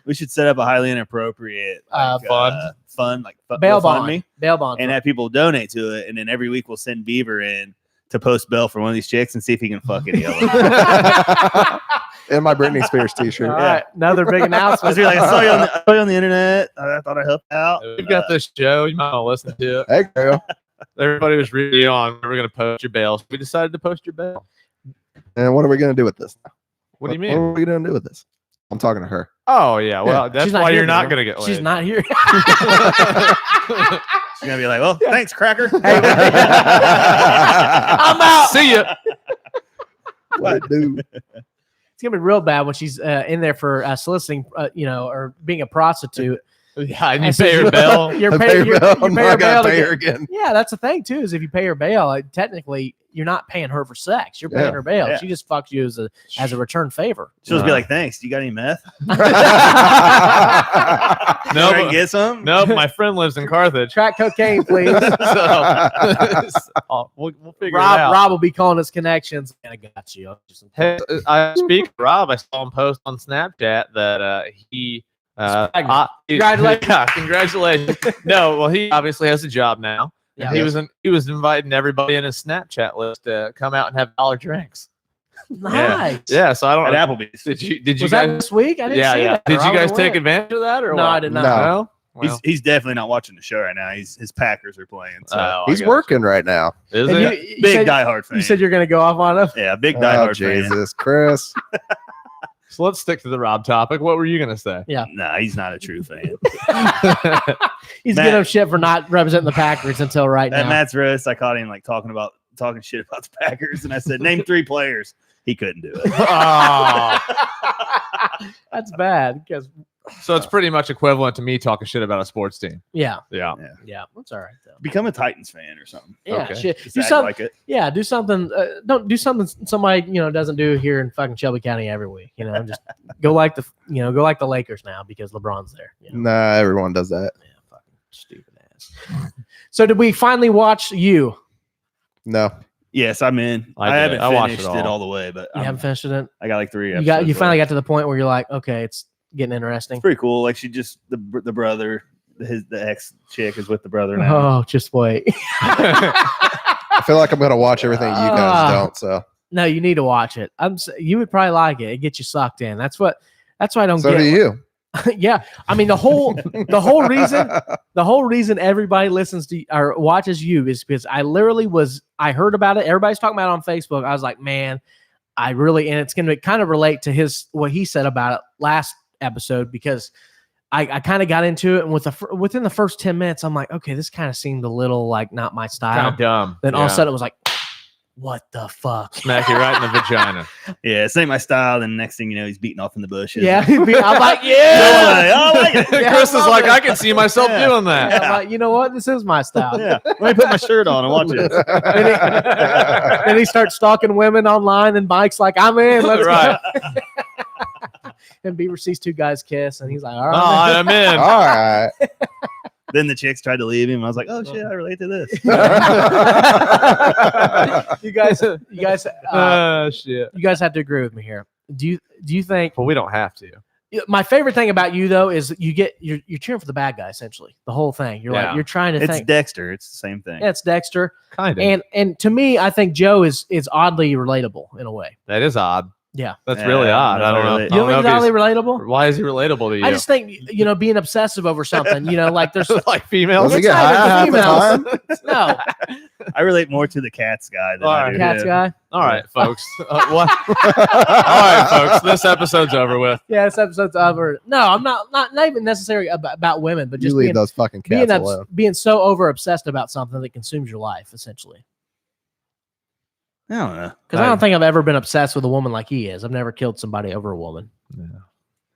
We should set up a highly inappropriate fun, like bail bond, bail bond, and have people donate to it. And then every week we'll send Beaver in to post bail for one of these chicks and see if he can fuck any of them. And my Britney Spears t-shirt. All right, another big announcement. Like, I saw you on the internet. I thought I helped out. We've got this show. You might want to listen to it. Hey, girl. Everybody was really on. We're going to post your bail. We decided to post your bail. And what are we going to do with this? What do you What mean? are we going to do with this? I'm talking to her. Oh, yeah. Well, that's She's why here, you're not bro. going to get laid. She's not here. She's gonna be like, "Well, thanks, Cracker." I'm out. See ya. What, dude? It's gonna be real bad when she's in there for soliciting, or being a prostitute, Yeah, and you And so pay her bail. You're I pay paying her bail. I'm you pay not her gonna bail to pay get- her again. Yeah, that's the thing too. Is if you pay her bail, technically you're not paying her for sex. You're paying Yeah. her bail. Yeah. She just fucked you as a return favor. She'll just be like, "Thanks. You got any meth? No, I can but- get some." no, my friend lives in Carthage. Crack cocaine, please. So we'll figure it out. Rob will be calling his connections. I got you. Hey, I speak of Rob. I saw him post on Snapchat that he. Congratulations. Yeah, congratulations. No, well, he obviously has a job now. Yeah. He was inviting everybody in his Snapchat list to come out and have dollar drinks. Nice. Yeah, so I don't. At Applebee's. Did you Was that guys? this week? I didn't Yeah, see yeah. that. Did I you guys would've take went. advantage of that or No, what? I did not. No. Well, He's definitely not watching the show right now. His Packers are playing. So. I He's guess. working right now. Is And it? you Big said, diehard fan. you said you're going to go off on him? yeah, big Oh, diehard fan. Jesus, Chris. So let's stick to the Rob topic. What were you gonna say? Yeah. Nah, he's not a true fan. He's Matt- getting him shit for not representing the Packers until right At now. Matt's roast, I caught him like talking shit about the Packers, and I said, "Name 3 players." He couldn't do it. That's bad because So it's pretty much equivalent to me talking shit about a sports team. yeah, Yeah. that's all right though. Become a Titans fan or something. Yeah, Okay. shit. Just Do act something. like it. Yeah, do something. Don't do something somebody doesn't do here in fucking Shelby County every week. Just go like the Lakers now because LeBron's there. Nah, everyone does that. Yeah, fucking stupid ass. So did we finally watch you? No. Yes, I'm in. I I did. haven't I watched finished it it all. all the way, but You haven't finished it. I got like 3 You episodes. you finally left. got to the point where you're like, okay, it's getting interesting. It's pretty cool. Like she just the brother, the ex chick is with the brother now. Oh, just wait. I feel like I'm gonna watch everything you guys don't. So No, you need to watch it. You would probably like it. It gets you sucked in. That's why I don't so get. do you. Yeah, I mean the whole reason everybody listens to or watches you is because I heard about it. Everybody's talking about it on Facebook. I was like, man, and it's going to kind of relate to what he said about it last episode because I kind of got into it and within the first 10 minutes, I'm like, okay, this kind of seemed a little like not my style. Kind of dumb. Then all of a sudden it was like, what the fuck? Smack you right in the vagina. Yeah, it's ain't my style. Then next thing you know, he's beating off in the bushes. Yeah, I'm like, Yeah, yeah. I like it. Yeah, Chris I is love like, it. I can see myself Yeah. doing that. Yeah, I'm like, you know what? This is my style. Yeah, let me put my shirt on and watch it. Then he starts stalking women online, and Mike's like, I'm in. Let's Right. go. And Beaver sees 2 guys kiss, and he's like, all Oh, right. I'm in. All right. Then the chicks tried to leave him. I was like, oh shit, I relate to this. you guys, Shit. you guys have to agree with me here. Do you think Well, we don't have to. my favorite thing about you though is you're cheering for the bad guy essentially the whole thing. You're Yeah. like you're trying to It's think. Dexter. It's the same thing. Yeah, it's Dexter, Kind of. and to me, I think Joe is oddly relatable in a way. That is odd. Yeah, That's Yeah, really odd. that's I don't know. really- you don't think he's if oddly he's- relatable? Why is he relatable to you? I just think being obsessive over something. Like there's like females. Does he It's get not high even half the females. time? no I relate more to the cats guy than All I right. do. cats yeah. guy. All right, folks. What? All right, folks. This episode's over with. Yeah, this episode's over. No, I'm not even necessarily about women, but You just leave being those fucking cats alone. being so over obsessed about something that consumes your life essentially. I don't know. Because I don't think I've ever been obsessed with a woman like he is. I've never killed somebody over a woman.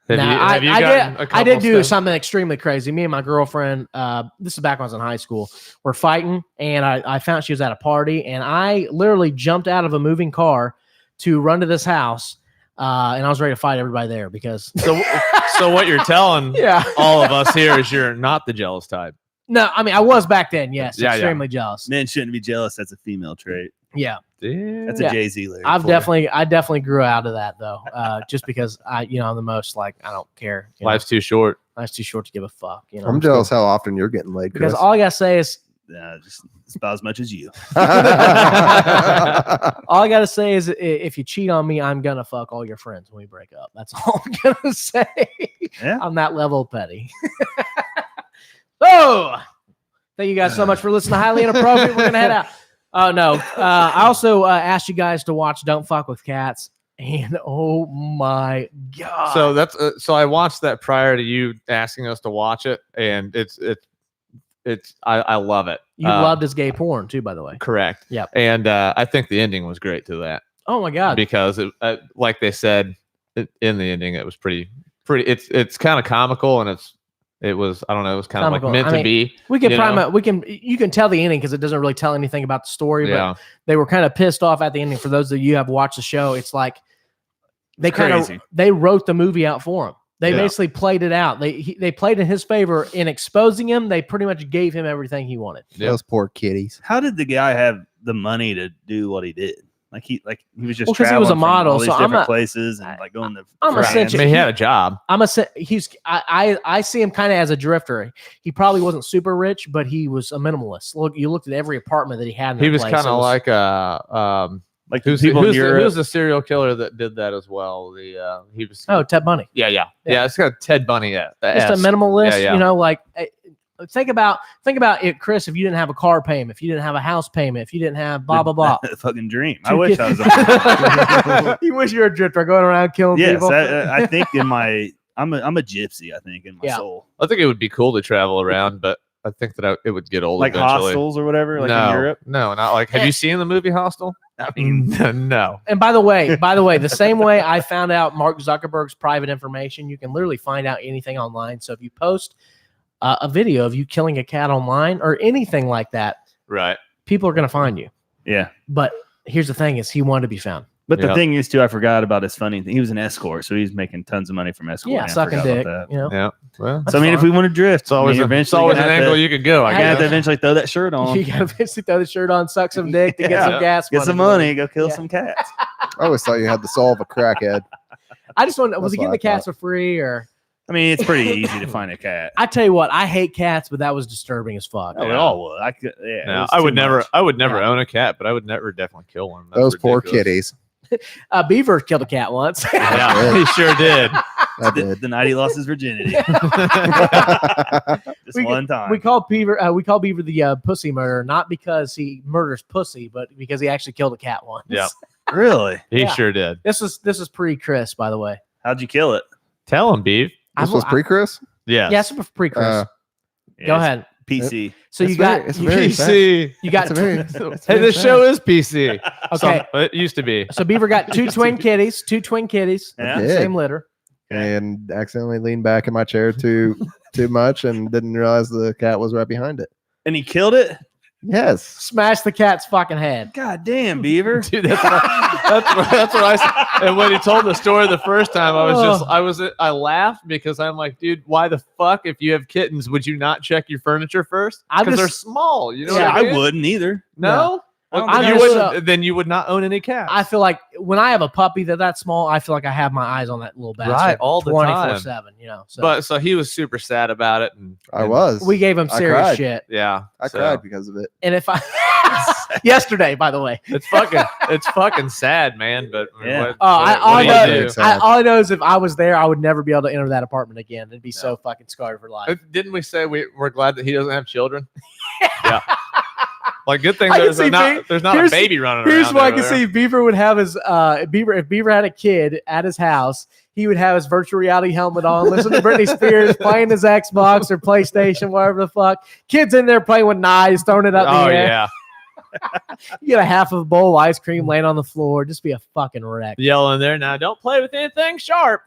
Have Now, you I gotten a did couple do steps? something extremely crazy. Me and my girlfriend, this is back when I was in high school, we're fighting, and I found she was at a party, and I literally jumped out of a moving car to run to this house, and I was ready to fight everybody there because So what you're telling yeah. all of us here is you're not the jealous type. No, I mean I was back then, yes, Yeah, yeah. extremely jealous. Men shouldn't be jealous. That's a female trait. Yeah. That's Yeah. a Jay-Z lyric. I for you. definitely grew out of that though, just because I'm the most like I don't care. Life's too short. Life's too short to give a fuck. I'm jealous how often you're getting laid, because Chris. all I gotta say is Just it's about as much as you. all I gotta say is if you cheat on me, I'm gonna fuck all your friends when we break up. That's all I'm gonna say. Yeah. I'm that level of petty. So thank you guys so much for listening to Highly Inappropriate. We're gonna head out. Oh no. I also asked you guys to watch Don't Fuck with Cats. And oh my god! So that's so I watched that prior to you asking us to watch it, and it's I love it. You loved his gay porn too, by the way. Correct. Yep. And I think the ending was great to that Oh my god! because it, like they said in the ending, it was pretty. It's kind of comical and it's it was, I don't know, it was kind of like Comical. meant I to mean, be. We can you know? you can tell the ending because it doesn't really tell anything about the story, Yeah. but they were kind of pissed off at the ending. For those of you who have watched the show, it's like they wrote the movie out for him. They basically played it out. They played in his favor in exposing him. They pretty much gave him everything he wanted. Those poor kitties. How did the guy have the money to do what he did? Like he was just because traveling he was a from model, all these so different places and like going to. I'm France. essentially- I mean, he had a job. I see him kind of as a drifter. He probably wasn't super rich, but he was a minimalist. You looked at every apartment that he had. He was kind of like who's the serial killer that did that as well? He was Ted Bundy. Yeah. It's got Ted Bundy. Just a minimalist. Yeah. You know, like think about it, Chris. If you didn't have a car payment, if you didn't have a house payment, if you didn't have blah blah blah, fucking dream. I wish I was. You wish you were a drifter going around killing people. Yes, I think in my I'm a gypsy. I think in my soul. I think it would be cool to travel around, but I think that it would get old. Like eventually. Hostels or whatever, like in Europe. No, not like. Have you seen the movie Hostel? I mean, no. And by the way, the same way I found out Mark Zuckerberg's private information, you can literally find out anything online. So if you post a video of you killing a cat online or anything like that, right, people are going to find you. Yeah. But here's the thing: is he wanted to be found. But the thing is, too, I forgot about his funny thing. He was an escort, so he's making tons of money from escort. Yeah, sucking dick. You know? Yeah. Well, so I mean, if we want to drift, it's always an angle you could go. I have to eventually throw that shirt on. You got to eventually throw the shirt on, suck some dick to get some gas money. Get some money, go kill some cats. I always thought you had to solve a crackhead. I just want. Was he getting the cats for free or? I mean, it's pretty easy to find a cat. I tell you what, I hate cats, but that was disturbing as fuck. Oh, it all would. I would never own a cat, but I would never definitely kill one. Those poor kitties. Beaver killed a cat once. Yeah, he sure did. The night he lost his virginity. One time. We call Beaver the pussy murderer, not because he murders pussy, but because he actually killed a cat once. Yeah. Really? He sure did. This is pre-Chris, by the way. How'd you kill it? Tell him, Beav. This was pre-Chris? Yeah. Yes, yeah, pre-Chris. Go ahead. PC. So you got PC. You got hey, this show is PC. Okay, it used to be. So Beaver got two twin kitties. Yeah. Same litter. And accidentally leaned back in my chair too much and didn't realize the cat was right behind it. And he killed it? Yes. Smashed the cat's fucking head. God damn, Beaver. Dude, that's what I said. And when he told the story the first time, I laughed because I'm like, dude, why the fuck, if you have kittens, would you not check your furniture first? Because they're small. You know what I mean? I wouldn't either. No? Well, then you would not own any cats. I feel like when I have a puppy that's small, I feel like I have my eyes on that little bastard right all the 24/7. You know, so he was super sad about it, and we gave him serious shit. Yeah, I cried because of it. And if I yesterday, by the way, it's fucking sad, man. But yeah. All I know is if I was there, I would never be able to enter that apartment again. It'd be so fucking scarred for life. Didn't we say we're glad that he doesn't have children? Yeah. Like, good thing there's not a baby running around. Here's what I can see. Beaver would have his if Beaver had a kid at his house, he would have his virtual reality helmet on, listen to Britney Spears, playing his Xbox or PlayStation, whatever the fuck. Kids in there playing with knives, throwing it up the air. Yeah. You get a half of a bowl of ice cream laying on the floor, just be a fucking wreck. Yelling there, now don't play with anything sharp.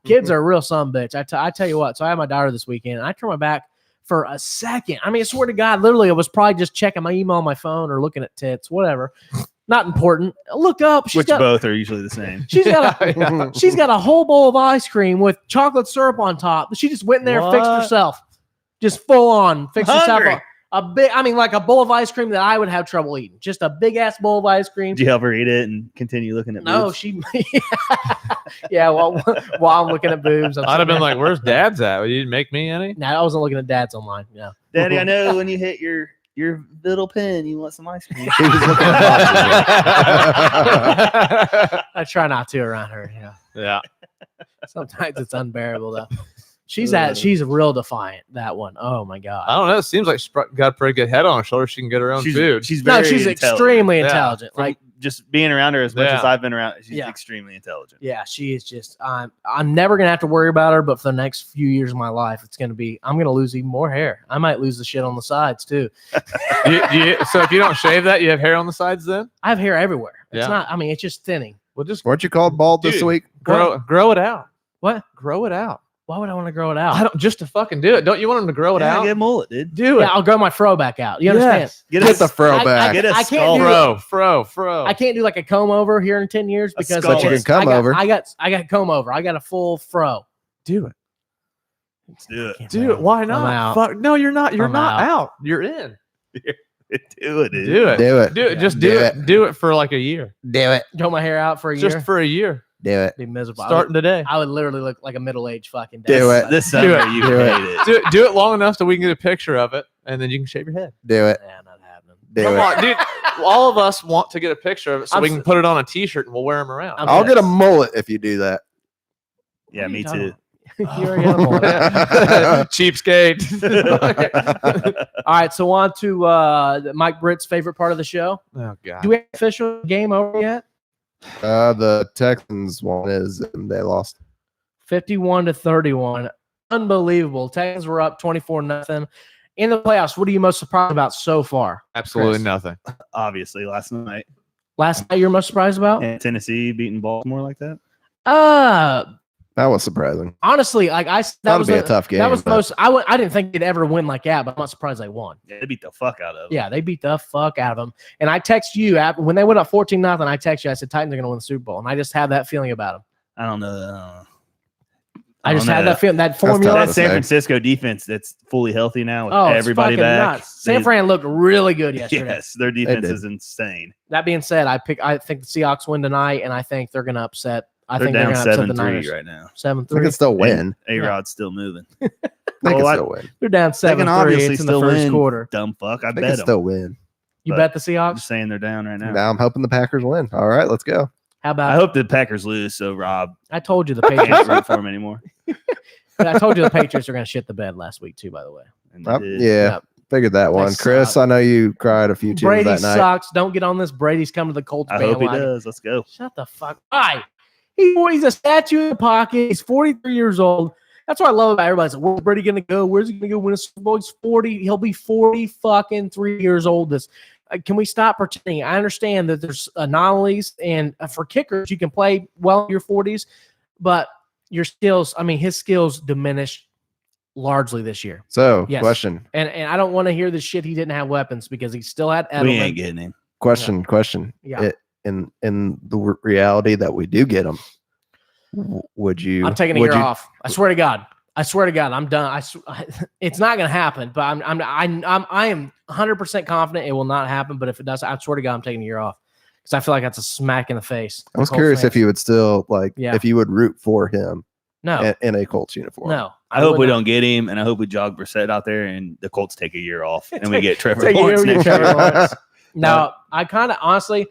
Kids are a real son of a bitch. I tell you what. So I had my daughter this weekend, and I turned my back for a second. I mean, I swear to God, literally, I was probably just checking my email on my phone or looking at tits, whatever. Not important. Look up. Both are usually the same. She's got a whole bowl of ice cream with chocolate syrup on top. She just went in there and fixed herself. Just full on. Fixed herself like a bowl of ice cream that I would have trouble eating. Just a big ass bowl of ice cream. Did you help her eat it and continue looking at boobs? No, she yeah, well, while I'm looking at boobs. I'd have been like, where's Dad's at? You didn't make me any? No, I wasn't looking at Dad's online. No. Daddy, I know when you hit your little pen, you want some ice cream. I try not to around her. Yeah. Sometimes it's unbearable though. She's real defiant, that one. Oh my God. I don't know. It seems like she's got a pretty good head on her shoulder. She can get her own food. She's extremely intelligent. Like just being around her as much as I've been around, she's extremely intelligent. Yeah, she is just I'm never gonna have to worry about her, but for the next few years of my life, I'm gonna lose even more hair. I might lose the shit on the sides too. So if you don't shave that, you have hair on the sides then? I have hair everywhere. It's just thinning. Weren't you called bald this week? Grow it out. What? Grow it out. Why would I want to grow it out? I don't just to fucking do it. Don't you want him to grow it out? Get a mullet, dude. Do it. Yeah, I'll grow my fro back out. You understand? Get the fro back. Get a I can't skull. do Fro. I can't do like a comb over here in 10 years because skull. But you can comb over. I got comb over. I got a full fro. Do it. Let's do it. Do it. Why I'm not? out. Fuck. No, you're not. You're I'm not out. out. You're in. Do it, dude. Do it. Do it. Do it. Just Do do it. it. Do it for like a year. Do it. Grow my hair out for a year. Just for a year. Do it. Be miserable. Starting today. I would literally look like a middle-aged fucking Do dad. it. This summer, it. you Do it. hate it. Do it long enough so we can get a picture of it, and then you can shave your head. Do it. Nah, not happening. Do Come it. on, dude. All of us want to get a picture of it so I'm we s- can put it on a T-shirt and we'll wear them around. I'm I'll get a Yes. mullet if you do that. Yeah, What are me you too. You're an animal. Cheapskate. All right, so on to Mike Britt's favorite part of the show. Oh god. Do we have official game over yet? The Texans one is and they lost. 51-31. Unbelievable. Texans were up 24-0 in the playoffs. What are you most surprised about so far? Absolutely Chris? nothing. Obviously, last night. Last night you're most surprised about? And Tennessee beating Baltimore like that. That was surprising. Honestly, like that That'll was be a tough game. That was the but most. I didn't think they'd ever win like that, but I'm not surprised they won. Yeah, they beat the fuck out of them. Yeah, they beat the fuck out of them. And I text you when they went up 14-0. I text you. I said Titans are going to win the Super Bowl, and I just had that feeling about them. I don't know. I just don't had know. that feeling. That tough formula. to That San say. Francisco defense that's fully healthy now with Oh, it's everybody fucking back. nuts. San Fran looked really good yesterday. Yes, their defense did. is insane. That being said, I think the Seahawks win tonight, and I think they're going to upset. I They're think they're down going to upset the 7-3 Niners. right now. 7-3. they can still win. A-Rod's still moving. They Well, can I- still win. They're down They can 7-3. obviously It's in the still first win. quarter. Dumb fuck. I They bet can them. still win. You but- bet the I'm Seahawks? just saying they're down right now. Now I'm hoping the Packers win. All right, let's go. How about I hope the Packers lose, so Rob I told you the can't Patriots. root for them anymore. But I told you the Patriots are going to shit the bed last week too. By the way, And they did. Yeah, Yep. figured that one. suck. Chris, I know you cried a few tears Brady that night. sucks. Don't get on this. Brady's coming to the Colts. I hope he bandwagon. does. Let's go. Shut the fuck. Why? He's a statue in the pocket. He's 43 years old. That's what I love about everybody. Like, where's Brady going to go? Where's he going to go win a Super Bowl? He's 40. He'll be 40 fucking 3 years old. Can we stop pretending? I understand that there's anomalies, and for kickers, you can play well in your 40s, but your skills, his skills diminished largely this year. So, Yes. question. And I don't want to hear the shit he didn't have weapons because he still had Edelman. We ain't getting him. Question. Yeah. In the reality that we do get them, would you? I'm taking a would year you- off. I swear to God, I'm done. It's not going to happen, but I am 100% confident it will not happen. But if it does, I swear to God, I'm taking a year off because I feel like that's a smack in the face. I was Colts curious fans. if you would still Yeah. if you would root for him No, in a Colts uniform. no. I hope would we not. don't get him, and I hope we jog Brissett out there, and the Colts take a year off, and we get Trevor Take a year, Lawrence we get next Trevor year. Lawrence. No, I kind of honestly,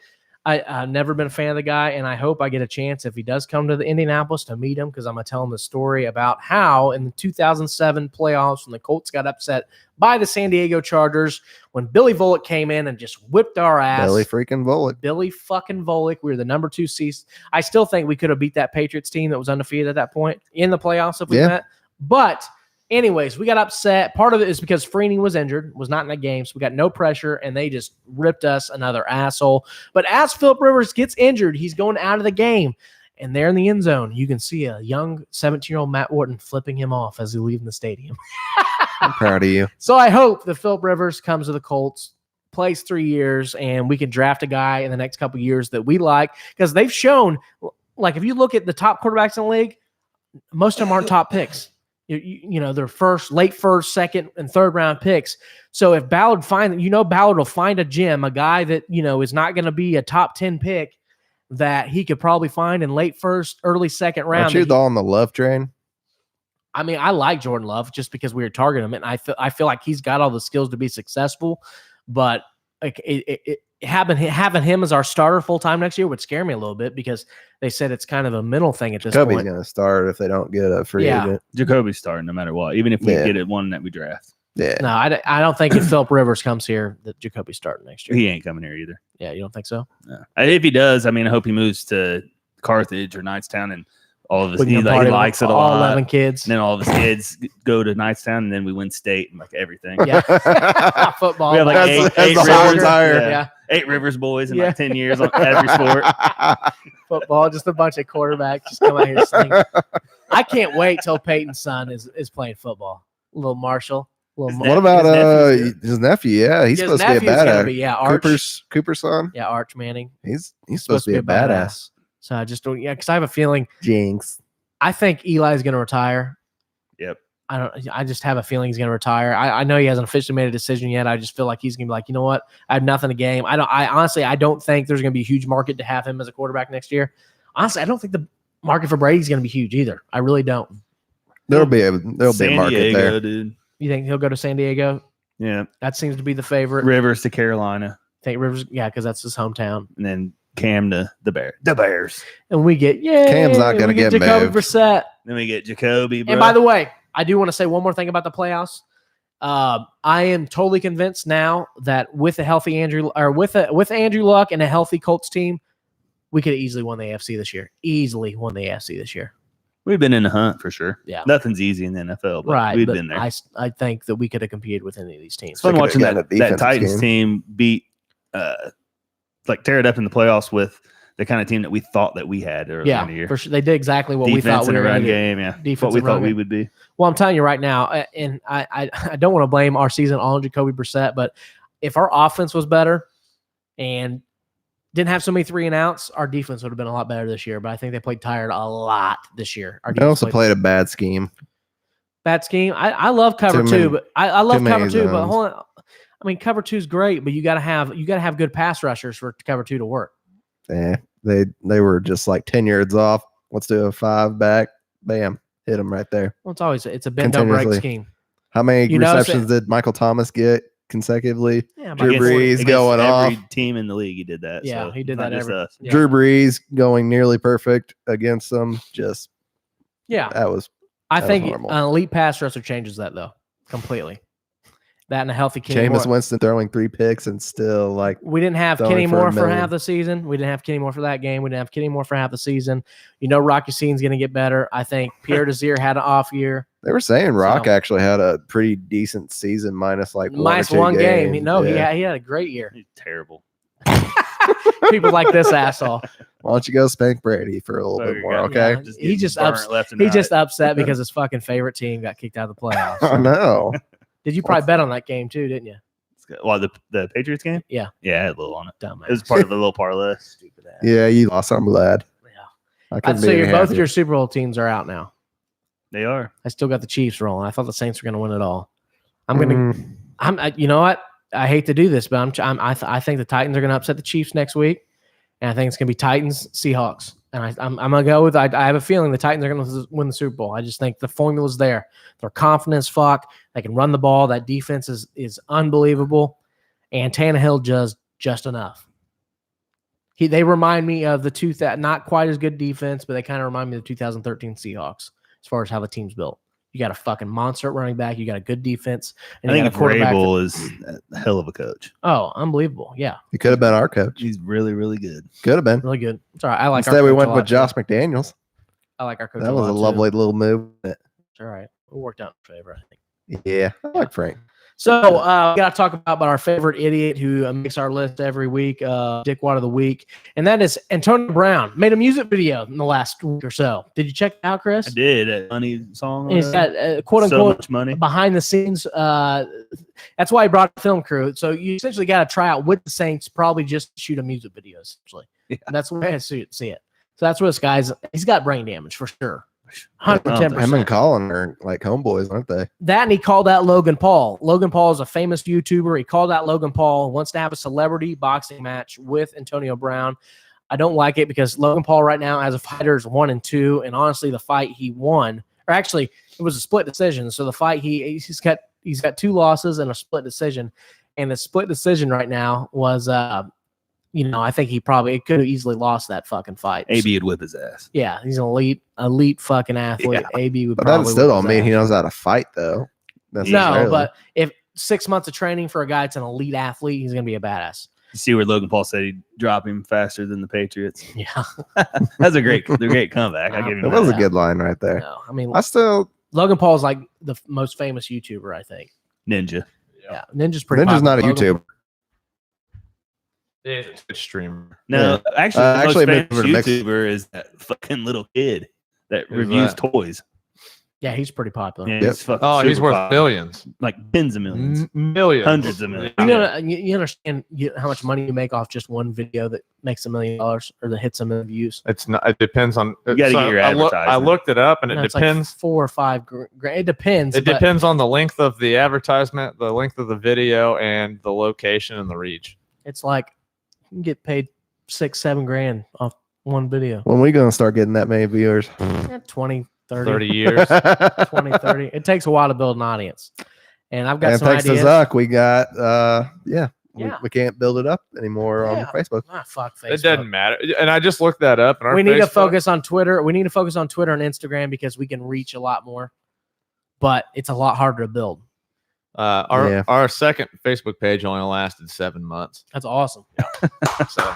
I've never been a fan of the guy, and I hope I get a chance if he does come to the Indianapolis to meet him because I'm gonna tell him the story about how in the 2007 playoffs when the Colts got upset by the San Diego Chargers when Billy Volek came in and just whipped our ass. Billy freaking Volek. Billy fucking Volek. We were the number 2 seed. I still think we could have beat that Patriots team that was undefeated at that point in the playoffs if we Yeah. met. But anyways, we got upset. Part of it is because Freeney was injured, was not in the game, so we got no pressure, and they just ripped us another asshole. But as Phillip Rivers gets injured, he's going out of the game. And there in the end zone, you can see a young 17-year-old Matt Wharton flipping him off as he leaves the stadium. I'm proud of you. So I hope that Phillip Rivers comes to the Colts, plays 3 years, and we can draft a guy in the next couple of years that we like because they've shown, like if you look at the top quarterbacks in the league, most of them aren't top picks. You know, they're late first, second, and third round picks. So if Ballard Ballard will find a gem, a guy that, is not going to be a top 10 pick that he could probably find in late first, early second round. Aren't you on the love train? I like Jordan Love just because we were targeting him, and I feel like he's got all the skills to be successful. But like having him as our starter full time next year would scare me a little bit because they said it's kind of a mental thing at this Kobe's point. going to start if they don't get a free Yeah. agent. Jacoby's starting no matter what, even if we Yeah. get it one that we draft. Yeah. No, I don't think if Phillip Rivers comes here that Jacoby's starting next year. He ain't coming here either. Yeah, you don't think so? No. If he does, I hope he moves to Carthage or Knightstown and all of his We can he party with likes it a all lot. 11 kids. And then all of his kids go to Knightstown, and then we win state and like everything. Yeah, football. We have like That's eight the whole Rivers, entire- yeah. 8 Rivers boys in Yeah. like 10 years on every sport. Football, just a bunch of quarterbacks just come out here singing. I can't wait till Peyton's son is playing football. Little Marshall. What about his nephew? Yeah, he's supposed to be a badass. Arch. Cooper's son. Yeah, Arch Manning. He's supposed to be a badass. So I just don't. Yeah, because I have a feeling. Jinx. I think Eli's going to retire. Yep. I just have a feeling he's going to retire. I know he hasn't officially made a decision yet. I just feel like he's going to be like, you know what? I have nothing to gain. I honestly don't think there's going to be a huge market to have him as a quarterback next year. Honestly, I don't think the market for Brady's going to be huge either. I really don't. There'll be a market there, dude. You think he'll go to San Diego? Yeah, that seems to be the favorite. Rivers to Carolina. Think Rivers? Yeah, because that's his hometown. And then Cam to the Bears. And we get Cam's not going to get Jacoby moved. Brissett. Then we get Jacoby. Bro. And by the way, I do want to say one more thing about the playoffs. I am totally convinced now that with a healthy Andrew Luck and a healthy Colts team, we could have easily won the AFC this year. Easily won the AFC this year. We've been in the hunt for sure. Yeah, nothing's easy in the NFL, but right? We've been there. I think that we could have competed with any of these teams. It's fun watching that Titans team beat, tear it up in the playoffs with the kind of team that we thought that we had earlier in the year. For sure. They did exactly what we thought we were going to do. Game, yeah. Defense what we thought we would be. Well, I'm telling you right now, and I don't want to blame our season all on Jacoby Brissett, but if our offense was better and didn't have so many 3-and-outs, our defense would have been a lot better this year. But I think they played tired a lot this year. They also played a bad scheme. Bad scheme. I love cover two, but I love cover two. But hold on, I mean cover 2 is great, but you got to have good pass rushers for cover 2 to work. Yeah, they were just like 10 yards off. Let's do a 5 back. Bam, hit them right there. Well, it's a bend don't break scheme. How many receptions did Michael Thomas get consecutively? Yeah, Drew Brees going off. Every team in the league, he did that. Yeah, so he did that every. Yeah. Drew Brees going nearly perfect against them. Just that was. I think an elite pass rusher changes that though completely. That and a healthy Kenny Jameis Winston throwing 3 picks and still we didn't have Kenny Moore for half the season. We didn't have Kenny Moore for that game. We didn't have Kenny Moore for half the season. Rocky Scene's going to get better. I think Pierre Desir had an off year. They were saying Rock actually had a pretty decent season minus one game. He had a great year. He's terrible. People like this asshole. Why don't you go spank Brady for a little bit more? Okay. Yeah, he's just upset because his fucking favorite team got kicked out of the playoffs. Oh no. Did you probably bet on that game too, didn't you? Well, the Patriots game? Yeah. Yeah, I had a little on it. Dumbass. It was part of the little parlay. Stupid ass. Yeah, you lost. I'm glad. Yeah. So both of your Super Bowl teams are out now. They are. I still got the Chiefs rolling. I thought the Saints were going to win it all. You know what? I hate to do this, but I think the Titans are going to upset the Chiefs next week, and I think it's going to be Titans Seahawks. And I'm going to go with. I have a feeling the Titans are going to win the Super Bowl. I just think the formula's there. They're confident as fuck. They can run the ball. That defense is unbelievable, and Tannehill just enough. They remind me of not quite as good defense, but they kind of remind me of the 2013 Seahawks as far as how the team's built. You got a fucking monster running back. You got a good defense. And I think Vrabel is a hell of a coach. Oh, unbelievable. Yeah. He could have been our coach. He's really, really good. Could have been. Really good. It's all right. I like Instead, we went with Josh McDaniels. I like our coach. That was a lovely little move. It's all right. It worked out in favor, I think. Yeah. I like Frank. So we got to talk about our favorite idiot who makes our list every week, Dickwad of the Week, and that is Antonio Brown. Made a music video in the last week or so. Did you check it out, Chris? I did. A money song. He's got quote unquote so much money behind the scenes. That's why he brought the film crew. So you essentially got to try out with the Saints, probably just to shoot a music video. Essentially, that's the way I see it. So that's what this guy's. He's got brain damage for sure. 110%. Him and Colin are like homeboys, aren't they? That and he called out Logan Paul. Logan Paul is a famous YouTuber. He called out Logan Paul, wants to have a celebrity boxing match with Antonio Brown. I don't like it because Logan Paul right now as a fighter is 1-2, and honestly, the fight he won, or actually it was a split decision. So the fight he's got 2 losses and a split decision, and the split decision right now was I think he probably could have easily lost that fucking fight. AB would whip his ass. Yeah, he's an elite fucking athlete. Yeah. AB would. But that still don't mean he knows how to fight, though. No, but if 6 months of training for a guy that's an elite athlete, he's gonna be a badass. You see where Logan Paul said he'd drop him faster than the Patriots. Yeah, that's a great comeback. I give him that was a good line right there. No, I mean, Logan Paul is like the most famous YouTuber, I think. Ninja. Yeah, Ninja's pretty. Ninja's not a YouTuber. He's a streamer. No, actually, the most famous YouTuber is that fucking little kid. that Who's reviews that? toys. Yeah, he's pretty popular. Yeah, Yep. he's fucking Oh, he's super worth popular. billions. Like tens of millions. Millions. Hundreds of millions. You understand how much money you make off just one video that makes $1 million or that hits 1 million views? It's not. It depends on. You gotta get your I advertisement. looked it up, and No, it it's depends. like 4 or 5 grand. It depends. It but depends on the length of the advertisement, the length of the video, and the location and the reach. It's like you can get paid 6-7 grand off one video. When we gonna start getting that many viewers? 20, 30, 30 years. 20, 30. It takes a while to build an audience. And I've got And some thanks ideas. to Zuck, we got Yeah. we can't build it up anymore on Yeah. Facebook. Fuck Facebook. It doesn't matter. And I just looked that up. And our We need to Facebook- focus on Twitter. We need to focus on Twitter and Instagram because we can reach a lot more. But it's a lot harder to build. Our second Facebook page only lasted 7 months. That's awesome. So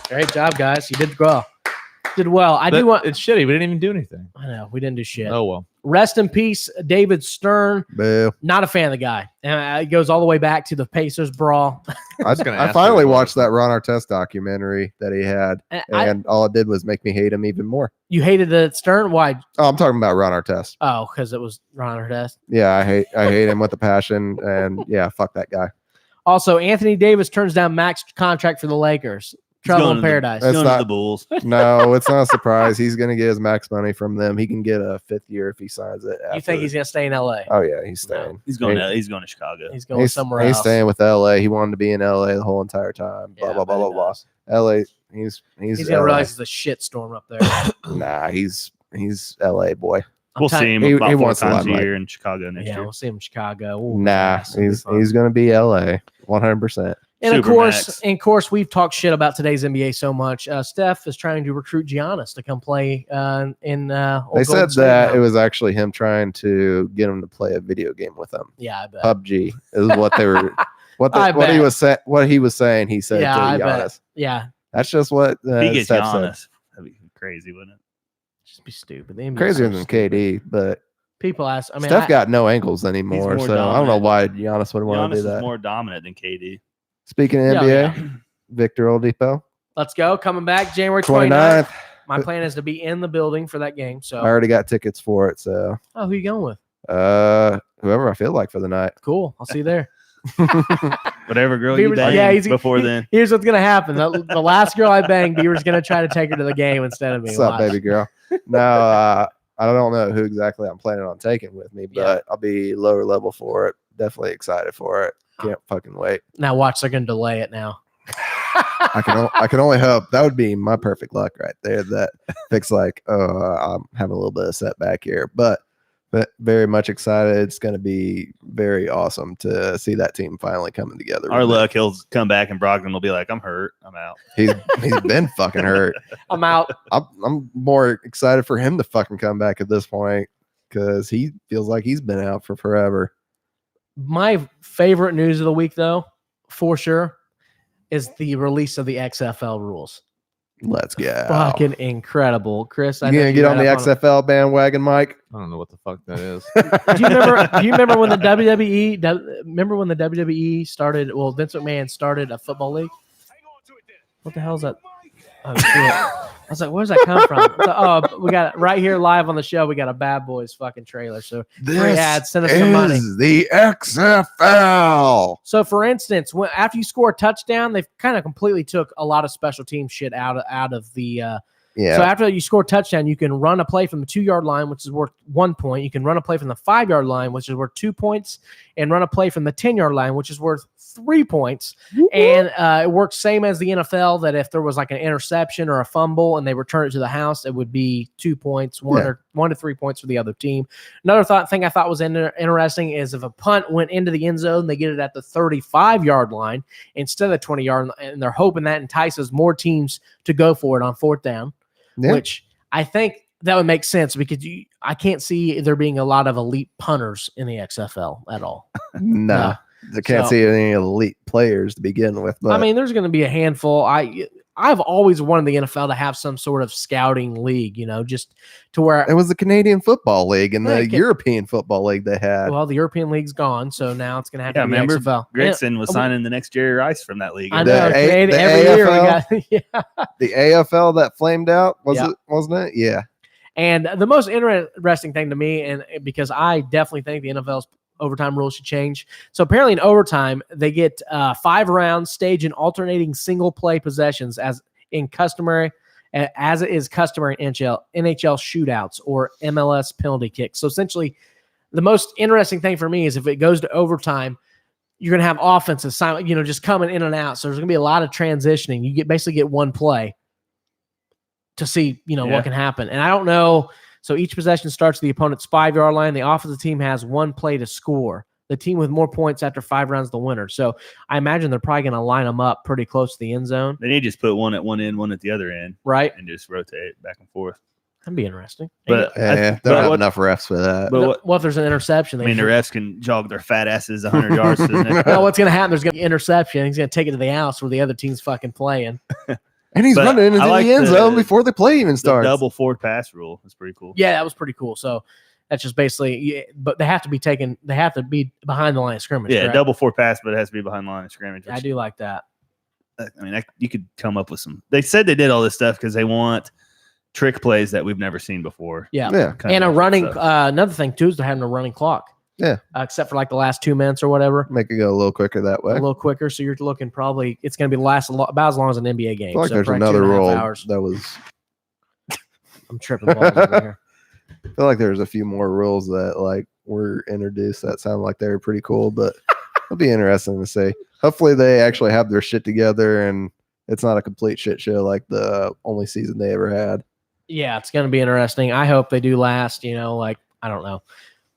Great job, guys. You did well. Did well. I But do want. it's shitty. We didn't even do anything. I know we didn't do shit. Oh well. Rest in peace, David Stern. Boo. Not a fan of the guy. It goes all the way back to the Pacers brawl. I gonna ask finally you about watched that Ron Artest documentary that he had, and all it did was make me hate him even more. You hated the Stern? Why? Oh, I'm talking about Ron Artest. Oh, because it was Ron Artest. Yeah, I hate him with a passion, and yeah, fuck that guy. Also, Anthony Davis turns down max contract for the Lakers. Trouble in paradise. That's Going not to the Bulls. No, it's not a surprise. He's going to get his max money from them. He can get a 5th year if he signs it. You think he's going to stay in LA? Oh yeah, he's staying. He's going to Chicago. He's going somewhere He's else. staying with LA. He wanted to be in LA the whole entire time. Blah blah blah blah blah. LA. He's He's going LA. to realize it's a shitstorm up there. Nah, he's LA boy. We'll see him He about 4 wants a times a limelight. year in Chicago next Yeah, year. we'll see him in Chicago. Ooh, Nah, nice. It'll be fun. he's going to be LA 100%. And of Supermax. course, we've talked shit about today's NBA so much. Steph is trying to recruit Giannis to come play in. They said that it was actually him trying to get him to play a video game with them. Yeah, I bet. PUBG is what they were. What I he bet. was saying. He said Yeah, to I bet. Giannis. Yeah, That's just what If he gets Steph said. Giannis, that'd be crazy, wouldn't it? just be stupid. The NBA 's Crazier so than stupid. KD, but People ask. I mean, Steph got no ankles anymore, more so I don't know dominant. why Giannis would want Giannis to do is that. more dominant than KD. Speaking of Yeah, NBA, yeah. Victor Oladipo, Let's go. Coming back January 29th. 29th. My plan is to be in the building for that game. So, I already got tickets for it, so who you going with? whoever I feel like for the night. Cool. I'll see you there. Whatever girl Beaver's- you bang yeah, he's- before then. Here's what's gonna happen. The last girl I banged, Beaver's gonna try to take her to the game instead of me. What's up, Watch. baby girl? No, I don't know who exactly I'm planning on taking with me, but Yeah. I'll be lower level for it. Definitely excited for it. Can't fucking wait. Now watch. They're gonna delay it now. I can only hope that would be my perfect luck right there. That Vic's like, oh, I'm having a little bit of setback here, but very much excited. It's going to be very awesome to see that team finally coming together. Our with it. luck, he'll come back and Brogdon will be like, I'm hurt. I'm out. He's been fucking hurt. I'm out. I'm more excited for him to fucking come back at this point because he feels like he's been out for forever. My favorite news of the week, though, for sure, is the release of the XFL rules. Let's go. Fucking incredible, Chris. I You know gonna get on the read up it. XFL bandwagon, Mike? I don't know what the fuck that is. Do you remember when the WWE? Remember when the WWE started? Well, Vince McMahon started a football league. What the hell is that? Oh shit! I was like, where's that come from? We got it right here live on the show. We got a Bad Boys fucking trailer. So free ads, send us some money. The XFL. So, for instance, after you score a touchdown, they've kind of completely took a lot of special team shit out of the. Yeah. So after you score a touchdown, you can run a play from the 2-yard line, which is worth 1 point. You can run a play from the 5-yard line, which is worth 2 points, and run a play from the 10-yard line, which is worth 3 points. And it works same as the NFL, that if there was like an interception or a fumble and they return it to the house, it would be 2 points, 1 to 3 points for the other team. Another thing I thought was interesting is if a punt went into the end zone, they get it at the 35-yard line instead of the 20-yard, and they're hoping that entices more teams to go for it on 4th down. Yeah. Which I think that would make sense because I can't see there being a lot of elite punters in the XFL at all. No. I can't So- see any elite players to begin with. But I mean, there's going to be a handful. I've always wanted the NFL to have some sort of scouting league, just to where it was the Canadian Football League and the Okay. European Football League they had. well, the European League's gone, so now it's going to have Yeah, to be remember XFL. Gregson was Yeah. signing the next Jerry Rice from that league. I The know. A- the every year we AFL? got, yeah. The AFL that flamed out, Yeah. wasn't it? Yeah. And the most interesting thing to me, and because I definitely think the NFL's overtime rules should change. So apparently in overtime, they get 5 rounds staged in alternating single play possessions as it is customary in NHL shootouts or MLS penalty kicks. So essentially, the most interesting thing for me is if it goes to overtime, you're going to have offenses, just coming in and out. So there's going to be a lot of transitioning. You basically get one play to see, what can happen. And I don't know. So each possession starts at the opponent's 5-yard line. The offensive team has one play to score. The team with more points after 5 rounds, the winner. So I imagine they're probably going to line them up pretty close to the end zone. They need to just put one at one end, one at the other end. Right. And just rotate back and forth. That'd be interesting. But they don't have enough refs for that. But what if there's an interception? The refs can jog their fat asses 100 yards to the next. No, what's going to happen? There's going to be an interception. He's going to take it to the house where the other team's fucking playing. And he's running into the end zone before the play even starts. The double forward pass rule is pretty cool. Yeah, that was pretty cool. So that's just basically, but they have to be behind the line of scrimmage. Yeah, correct? double forward pass, but it has to be behind the line of scrimmage. I do like that. I mean, you could come up with some. They said they did all this stuff because they want trick plays that we've never seen before. Yeah. And a running, another thing too is they're having a running clock. Yeah. Except for like the last 2 minutes or whatever. Make it go a little quicker that way. A little quicker. So you're looking probably, it's going to be last about as long as an NBA game. I feel like so there's another rule that was. I'm tripping balls over here. I feel like there's a few more rules that were introduced that sound like they were pretty cool, but it'll be interesting to see. Hopefully they actually have their shit together and it's not a complete shit show like the only season they ever had. Yeah, it's going to be interesting. I hope they do last, I don't know.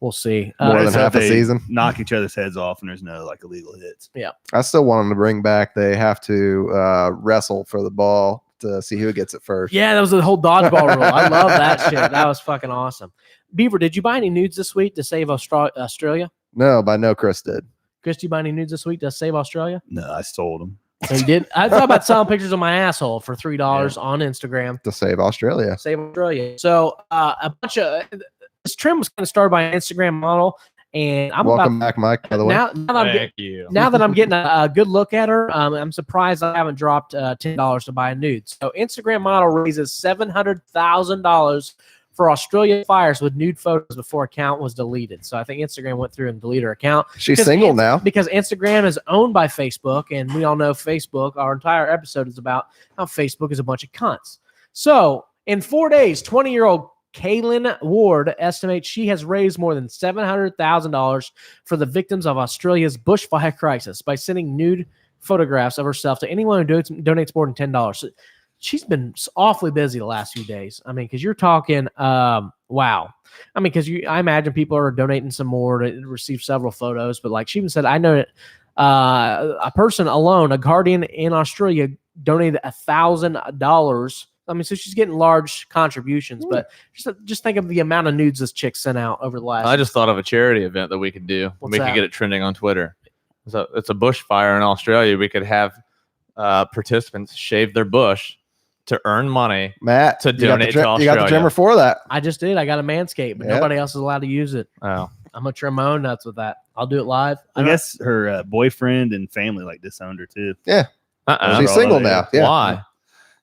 We'll see. More than half a season. Knock each other's heads off and there's no illegal hits. Yeah. I still want them to bring back, they have to wrestle for the ball to see who gets it first. Yeah, that was the whole dodgeball rule. I love that shit. That was fucking awesome. Beaver, did you buy any nudes this week to save Australia? No, but I know Chris did. Chris, did you buy any nudes this week to save Australia? No, I sold them. So you did? I thought about selling pictures of my asshole for $3 on Instagram. To save Australia. Save Australia. So a bunch of this trim was kind of started by an Instagram model. And I'm welcome back, Mike, by the way. Now that I'm getting a good look at her, I'm surprised I haven't dropped $10 to buy a nude. So Instagram model raises $700,000 for Australia fires with nude photos before account was deleted. So I think Instagram went through and deleted her account. She's single now. Because Instagram is owned by Facebook, and we all know Facebook, our entire episode is about how Facebook is a bunch of cunts. So in 4 days, 20-year-old Kaylin Ward estimates she has raised more than $700,000 for the victims of Australia's bushfire crisis by sending nude photographs of herself to anyone who donates more than $10. So she's been awfully busy the last few days. I mean, because you're talking, wow. I mean, because I imagine people are donating some more to receive several photos. But like she even said, I know that a person alone, a guardian in Australia, donated $1,000. I mean, so she's getting large contributions, but just think of the amount of nudes this chick sent out over the last. I just thought of a charity event that we could do. We could get it trending on Twitter. So it's a bushfire in Australia. We could have participants shave their bush to earn money. Matt, to donate to Australia. You got the trimmer for that. I just did. I got a Manscaped, but nobody else is allowed to use it. Oh, I'm gonna trim my own nuts with that. I'll do it live. I guess her boyfriend and family disowned her too. Yeah, she's single now. Yeah. Why?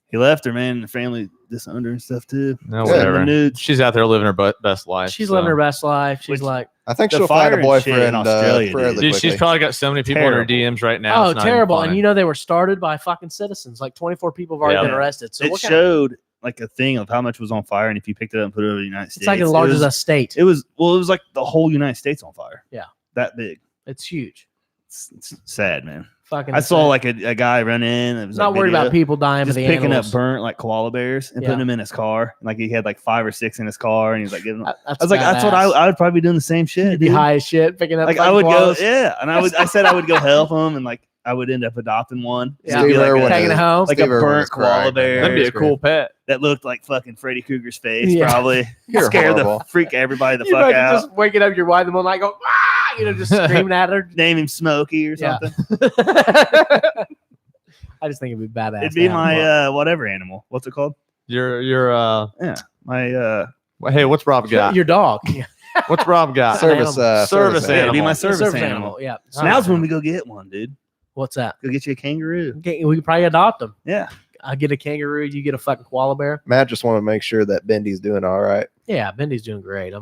He left her, man, and the family disowned her and stuff too. No, whatever. She's out there living her best life. She's living her best life. She's like, I think she'll find a boyfriend in Australia. Dude, she's probably got so many people in her DMs right now. Oh, terrible! And they were started by fucking citizens. Like 24 people have already been arrested. So it showed like a thing of how much was on fire, and if you picked it up and put it over the United States, it's like as large as a state. It was like the whole United States on fire. Yeah, that big. It's huge. It's sad, man. Fucking I saw like a guy run in. It was not worried about people dying, just but the picking animals. up burnt like koala bears and putting them in his car. Like he had like 5 or 6 in his car, and he was like giving them. I was like, that's what I would probably be doing the same shit. You'd be high as shit picking up. Like I would go, and I said I would go help him, and like I would end up adopting one. Yeah, taking it home, like a burnt koala bear. That'd be a cool pet. That looked like fucking Freddy Krueger's face, probably. You're freak everybody the fuck out. Just waking up your wife in the middle of the night, go, just screaming at her. Name him Smokey or something. I just think it'd be badass. It'd be my whatever animal. What's it called? My hey, what's Rob got? Your dog. What's Rob got? Service animal. It'd be my service animal. Yeah. So now's when we go get one, dude. What's that? Go get you a kangaroo. Okay, we could probably adopt them. Yeah. I get a kangaroo, you get a fucking koala bear. Matt just want to make sure that Bendy's doing all right. Yeah, Bendy's doing great. I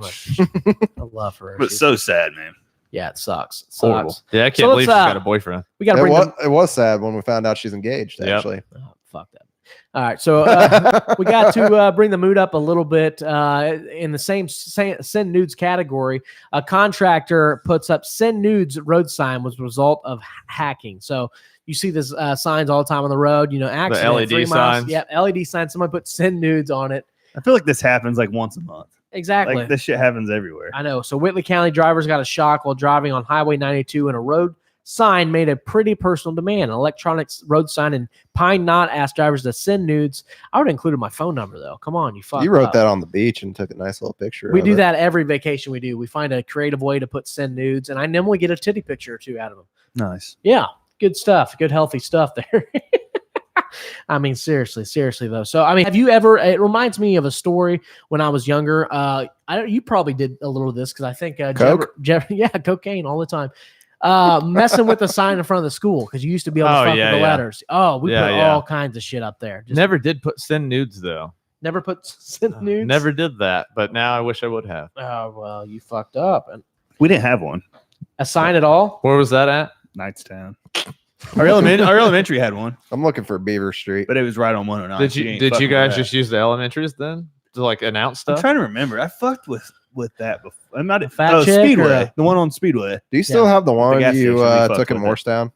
love her. But so sad, man. Yeah, it sucks. It Horrible. sucks. Yeah, I can't So believe she's let's, got a boyfriend. We got to bring It was sad when we found out she's engaged. Yep. Actually, Oh, fuck that. All right, so we got to bring the mood up a little bit. In the same send nudes category, a contractor puts up send nudes road sign was a result of hacking. So you see this signs all the time on the road. You know, accident, LED 3 miles. signs. Yeah, LED signs. Someone put send nudes on it. I feel like this happens like once a month. Exactly. Like this shit happens everywhere. I know. So Whitley County drivers got a shock while driving on Highway 92, and a road sign made a pretty personal demand. An electronic road sign in Pine Knot asked drivers to send nudes. I would have included my phone number, though. Come on, you fuck. you wrote that on the beach and took a nice little picture. We of do it. that every vacation we do. We find a creative way to put send nudes, and I normally get a titty picture or two out of them. Nice. Yeah, good stuff. Good, healthy stuff there. I mean, seriously though. So, I mean, have you ever? It reminds me of a story when I was younger. You probably did a little of this because I think Coke? yeah, cocaine all the time. Messing with the sign in front of the school because you used to be able to fuck with the letters. Oh, we put all kinds of shit up there. Just Never did put send nudes though. never put send nudes. Never did that, but now I wish I would have. Oh well, you fucked up. And We didn't have one. a sign at all? Where was that at? Knightstown. Our elementary had one, I'm looking for Beaver Street. but it was right on 109. Did you guys just use the elementaries then to like announce I'm stuff? trying to remember. I fucked with that before. I'm not Fat chick or Speedway. a- The one on Speedway. Do you still have the one gas you station, we fucked took in with it. Morristown?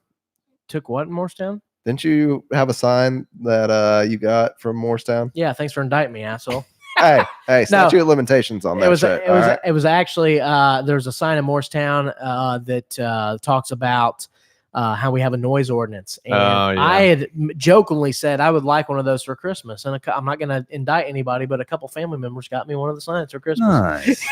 Took what in Morristown? Didn't you have a sign that you got from Morristown? Yeah, thanks for indicting me, asshole. hey, statute of limitations on that. It was actually there's a sign in Morristown that talks about how we have a noise ordinance, and I had jokingly said I would like one of those for Christmas, and I'm not going to indict anybody, but a couple family members got me one of the signs for Christmas. Nice.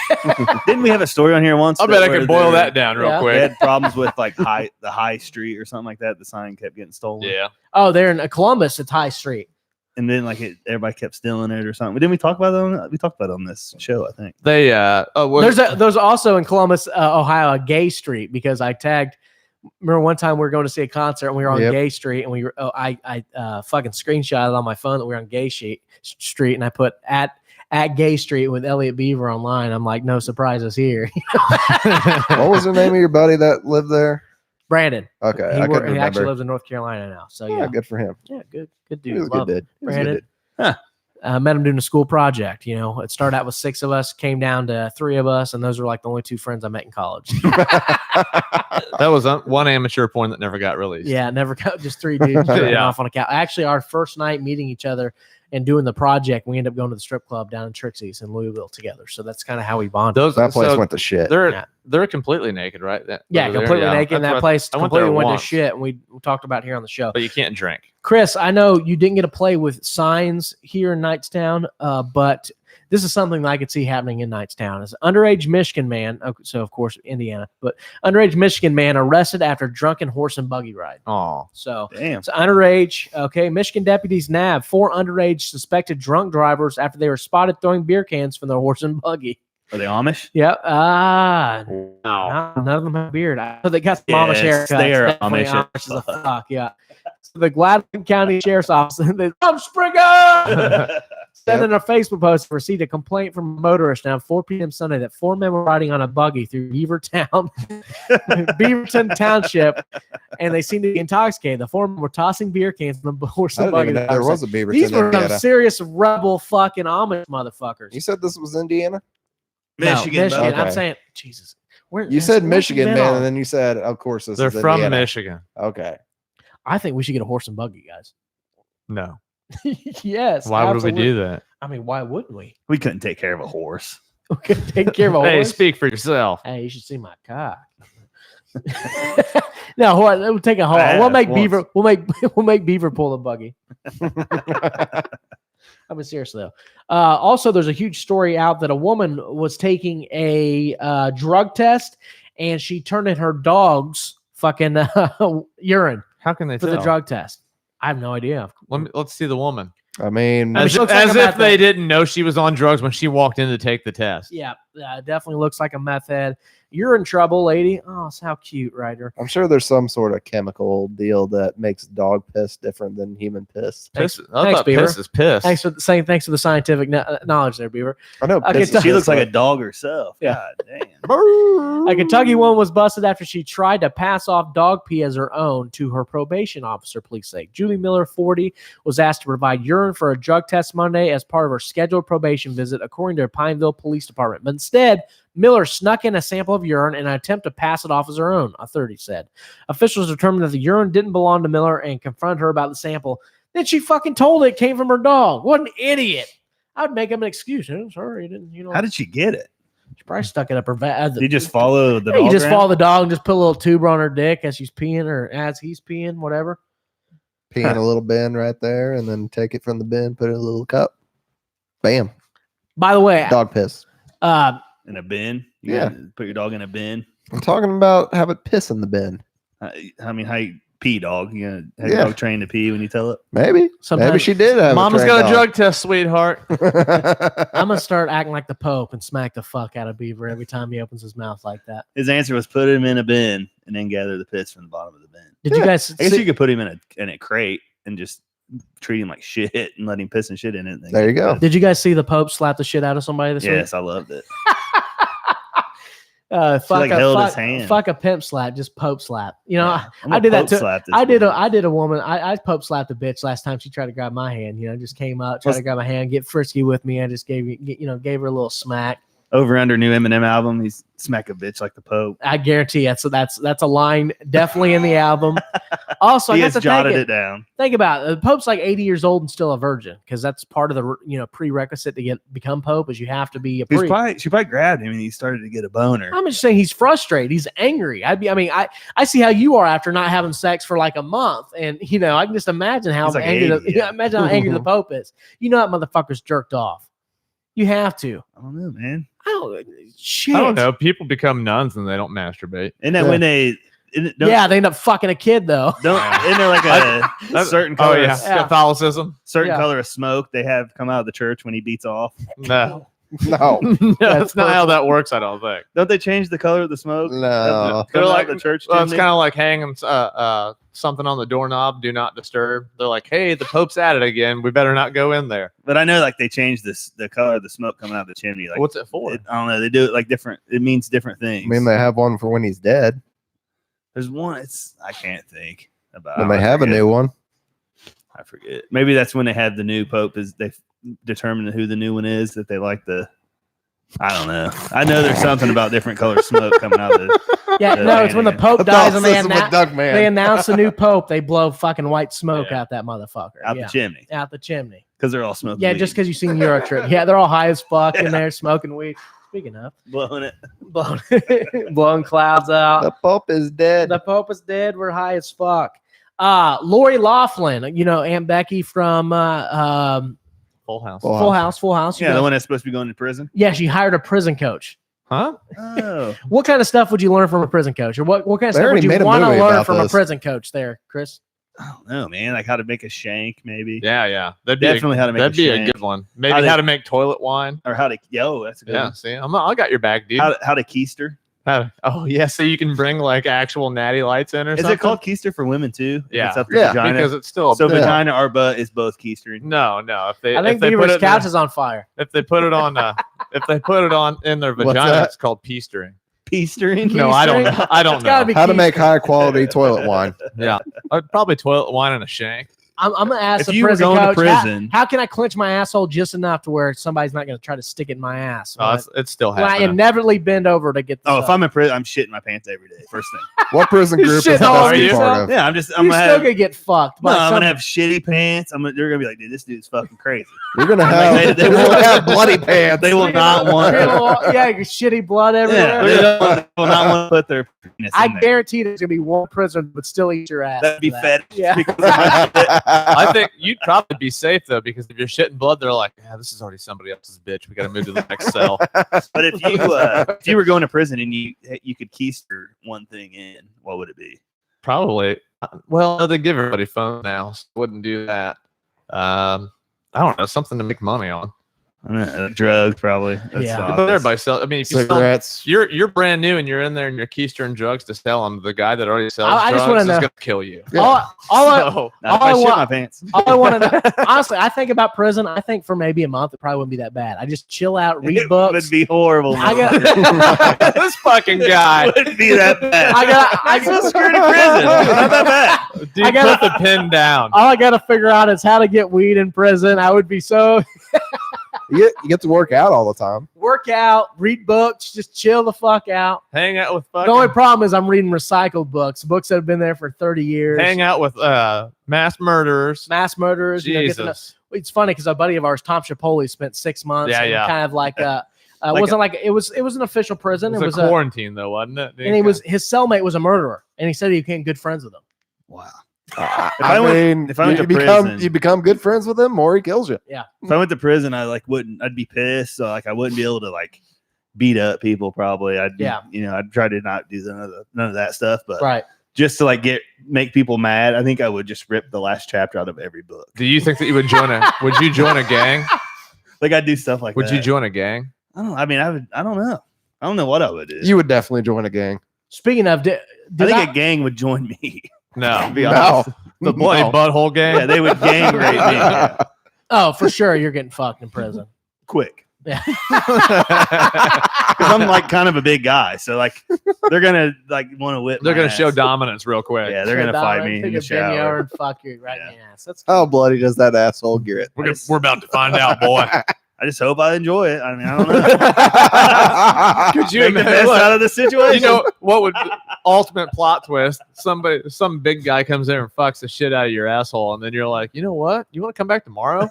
Didn't we have a story on here once? I bet I could boil that down real Yeah. They quick. had problems with like the high street or something like that. The sign kept getting stolen. Yeah. Oh, they're in Columbus. It's High Street. And then like everybody kept stealing it or something. Didn't we talk about that? We talked about it on this show, I think. They There's also in Columbus, Ohio, a Gay Street because I tagged. Remember one time we were going to see a concert and we were on Gay Street and we were I fucking screenshotted on my phone that we were on Gay Street and I put at Gay Street with Elliot Beaver online. I'm like, no surprises here. What was the name of your buddy that lived there? Brandon. Okay, He I couldn't actually remember. lives in North Carolina now. So Yeah, yeah, good for him. yeah, good He dude. was a good Love it. dude. He was a good Brandon. dude. Met him doing a school project. You know, it started out with 6 of us, came down to 3 of us, and those were like the only 2 friends I met in college. that was one amateur porn that never got released. Yeah, never got just 3 dudes jerking Yeah. off on a couch. Actually, our first night meeting each other and doing the project, we ended up going to the strip club down in Trixie's in Louisville together. So that's kind of how we bonded. That place went to shit. They're completely naked, right? Yeah, completely naked. And that place completely went to shit. And we talked about it here on the show. But you can't drink. Chris, I know you didn't get to play with signs here in Knightstown, but this is something that I could see happening in Knightstown. Is underage Michigan man, so of course Indiana, but underage Michigan man arrested after drunken horse and buggy ride. Oh, so damn. It's underage. Okay, Michigan deputies nab 4 underage suspected drunk drivers after they were spotted throwing beer cans from their horse and buggy. Are they Amish? Yep. None of them have beard. So they got some Amish haircuts. They are Definitely Amish as a fuck. Yeah. So the Gladwin County Sheriff's Office, I'm Springer, sent in a Facebook post received a complaint from a motorist around 4 p.m. Sunday that 4 men were riding on a buggy through Beaverton Township, and they seemed to be intoxicated. The 4 men were tossing beer cans from the horse I and didn't buggy. even know there was a Beaverton, These were some Indiana. serious rebel fucking Amish motherfuckers. You said this was Indiana? Michigan. Okay. I'm saying, Jesus. You said Michigan, man, and then you said, of course, this They're is from Indiana. Michigan. Okay. I think we should get a horse and buggy, guys. No. Yes. Why would we absolutely. do that? I mean, why wouldn't we? We couldn't take care of a horse. We could take care of a Hey, horse. speak for yourself. Hey, you should see my cock. No, what? We'll take a whole. I We'll have make once. Beaver. We'll make Beaver pull the buggy. I mean, seriously though. Also, there's a huge story out that a woman was taking a drug test, and she turned in her dog's fucking urine How can they for tell? the drug test. I have no idea. Let's see the woman. I mean, As, she looks like as I'm if at they the- didn't know she was on drugs when she walked in to take the test. Yeah, definitely looks like a meth head. You're in trouble, lady. Oh, it's how cute, Ryder. I'm sure there's some sort of chemical deal that makes dog piss different than human piss. Piss, Thanks, I thought Beaver. piss is piss. Thanks for the scientific knowledge there, Beaver. I know. Okay, Piss is She looks just like a dog herself. Yeah. God damn. A Kentucky woman was busted after she tried to pass off dog pee as her own to her probation officer, police say. Julie Miller, 40, was asked to provide urine for a drug test Monday as part of her scheduled probation visit, according to Pineville Police Department. But instead, Miller snuck in a sample of urine in an attempt to pass it off as her own, authorities said. Officials determined that the urine didn't belong to Miller and confronted her about the sample. Then she fucking told it came from her dog. What an idiot. I would make him an excuse. Oh, sorry, didn't, How did she get it? She probably stuck it up her Did you just follow the Yeah, you dog just around? follow the dog and just put a little tuber on her dick as she's peeing or as he's peeing, whatever. pee in a little bin right there, and then take it from the bin, put it in a little cup. Bam. By the way, Dog piss. In a bin? You Yeah. gotta put your dog in a bin? I'm talking about have it piss in the bin. I mean, how you pee, dog? You gonna have Yeah. your dog trained to pee when you tell it? Maybe. Sometimes- Maybe she did have Mama's a got a trained drug test, sweetheart. dog. I'm gonna start acting like the Pope and smack the fuck out of Beaver every time he opens his mouth like that. His answer was put him in a bin and then gather the piss from the bottom of the bin. Did you guys? I guess see- you could put him in a crate and just treat him like shit and let him piss and shit in it. There you go. Did you guys see the Pope slap the shit out of somebody this week? Yes, I loved it. Fuck, like, a, held fuck, his hand. fuck a pimp slap, just Pope slap. You know, Yeah, I'm I a did that Pope too. slap this I did weekend. a woman. I Pope slapped a bitch last time she tried to grab my hand. You know, just came up, tried to grab my hand, get frisky with me. I just gave her a little smack. Over under new Eminem album, he's smack a bitch like the Pope. I guarantee it. So that's a line definitely in the album. Also, He I has got to jotted think it down. Think about it. The Pope's like 80 years old and still a virgin because that's part of the prerequisite to become Pope is you have to be a She priest. probably grabbed him and he started to get a boner. I'm just saying he's frustrated. He's angry. I see how you are after not having sex for like a month, and I can just imagine how He's like angry. 80, yeah. Imagine how angry the Pope is. You know that motherfucker's jerked off. You have to. I don't know, man. Shit. I don't know. People become nuns and they don't masturbate. Isn't that when they? Don't, Yeah, they end up fucking a kid though. Don't isn't there like a certain color? Oh, yeah. Of, Catholicism. certain Yeah. color of smoke they have come out of the church when he beats off. No. No. That's not how that works, I don't think. Don't they change the color of the smoke? No. They're like like- the church. Well, it's chimney? kind of like hanging something on the doorknob, do not disturb. They're like, hey, the Pope's at it again. We better not go in there. But I know like they changed the color of the smoke coming out of the chimney. Like What's it for? I don't know. They do it like different. It means different I things. mean, they have one for when he's dead. There's one. I can't think about. Then they I have a forget. new one. I forget. Maybe that's when they have the new pope. Is they determine who the new one is that they like the. I don't know. I know there's something about different color smoke coming out of the. Yeah, no, it's when the Pope dies and they announce the new Pope. They blow fucking white smoke out that motherfucker. Out the chimney. Out the chimney. Because they're all smoking. Yeah, weed. just because you've seen Eurotrip. Yeah, they're all high as fuck in there smoking weed. Speaking of blowing it, blowing clouds out. The Pope is dead. The Pope is dead. We're high as fuck. Lori Loughlin, Aunt Becky from Full House. Full House. Yeah, the one that's supposed to be going to prison. Yeah, she hired a prison coach. Huh? Oh. What kind of stuff would you learn from a prison coach, or what kind of They stuff would already you made a want to movie learn about from a this. prison coach? There, Chris. I don't know, man. Like how to make a shank, maybe. Yeah. That'd Definitely how to make that'd a be shank. a good one. Maybe how to make toilet wine. Or how to. Yo, that's a good. Yeah, one. see, I got your back, dude. How to keister. Oh yeah, so you can bring like actual natty lights in or Is something. it called keister for women too? If Yeah. it's up the Yeah, vagina? because it's still So yeah. vagina or butt is both keistering. No. If they I think if they put Beaver's it in couch their- is on fire. if they put it on in their What's vagina, that? it's called peestering. Peistering? No, I don't know. I don't It's gotta know. be How to make keystering. high quality toilet wine. Yeah, probably toilet wine and a shank. I'm gonna ask If the you were prison going to coach, prison- how can I clench my asshole just enough to where somebody's not gonna try to stick it in my ass? Oh, it's still when I happening. inevitably bend over to get. The Oh, if I'm in prison, I'm shitting my pants every day. First thing. What prison You group shit is the all best over be part yourself? of? Yeah, I'm you're gonna still have. gonna get fucked. No, by I'm some- gonna have shitty pants. They're gonna be like, dude, this dude's fucking crazy. You're gonna Like, have, they you're will gonna have bloody pants. They will not want. yeah, your shitty blood everywhere. They will not want to put their penis I in there. guarantee there's gonna be one prisoner that would still eat your ass. That'd be for that. fetish. Yeah. because of my shit. I think you'd probably be safe though, because if you're shitting blood, they're like, "Yeah, this is already somebody else's bitch. We got to move to the next cell." But if you were going to prison and you could keister one thing in, what would it be? Probably. Well, no, they give everybody phones now, so I wouldn't do that. I don't know, something to make money on. Drugs, probably. That's Yeah. obvious. But everybody sells. I mean, if you sell, Cigarettes. you're brand new and you're in there and you're keystering drugs to sell them. The guy that already sells I just drugs wanna is know- going to kill you. Yeah. All I, So, Not if all I I shit want- my pants. all I want to know, honestly, I think about prison. I think for maybe a month, it probably wouldn't be that bad. I just chill out, read It books. would be horrible. I got, this fucking guy. It wouldn't be that bad. I got security prison. Not that bad. Dude, I gotta- put the pin down. all I got to figure out is how to get weed in prison. I would be so You get to work out all the time. work out, read books, just chill the fuck out. Hang out with The only fucking. problem is I'm reading recycled books that have been there for 30 years. Hang out with mass murderers. Mass murderers. You know, get to know- Jesus. it's funny because a buddy of ours, Tom Chipotle, spent 6 months. Yeah, in yeah. kind of like it Like wasn't like it was an official prison. It It was was a quarantine though, wasn't it? and his cellmate was a murderer, and he said he became good friends with him. Wow. I mean, if I went you to become prison- you become good friends with him, or he kills you. If I went to prison, I'd be pissed. So I wouldn't be able to beat up people. Probably. I'd try to not do none of that stuff. But Right. just to make people mad, I think I would just rip the last chapter out of every book. Do you think that you would join would you join a gang? I'd do stuff like Would that. you join a gang? I don't know. I don't know what I would do. You would definitely join a gang. Speaking of, I think a gang would join me. No. To be No. honest. The bloody No. butthole gang? Yeah, they would gang rape me. oh, for sure, you're getting fucked in prison. Quick. Yeah. Because I'm kind of a big guy. So they're gonna want to whip They're my going to show ass. dominance real quick. Yeah, they're gonna fight me in Take the a bend you over shower. and fuck you right in the ass. That's How bloody does that asshole get? We're about to find out, boy. I just hope I enjoy it. I mean, I don't know. Could you Make the imagine? best Look, out of the situation. you know what would ultimate plot twist? Some big guy comes in and fucks the shit out of your asshole, and then you're like, you know what? You want to come back tomorrow?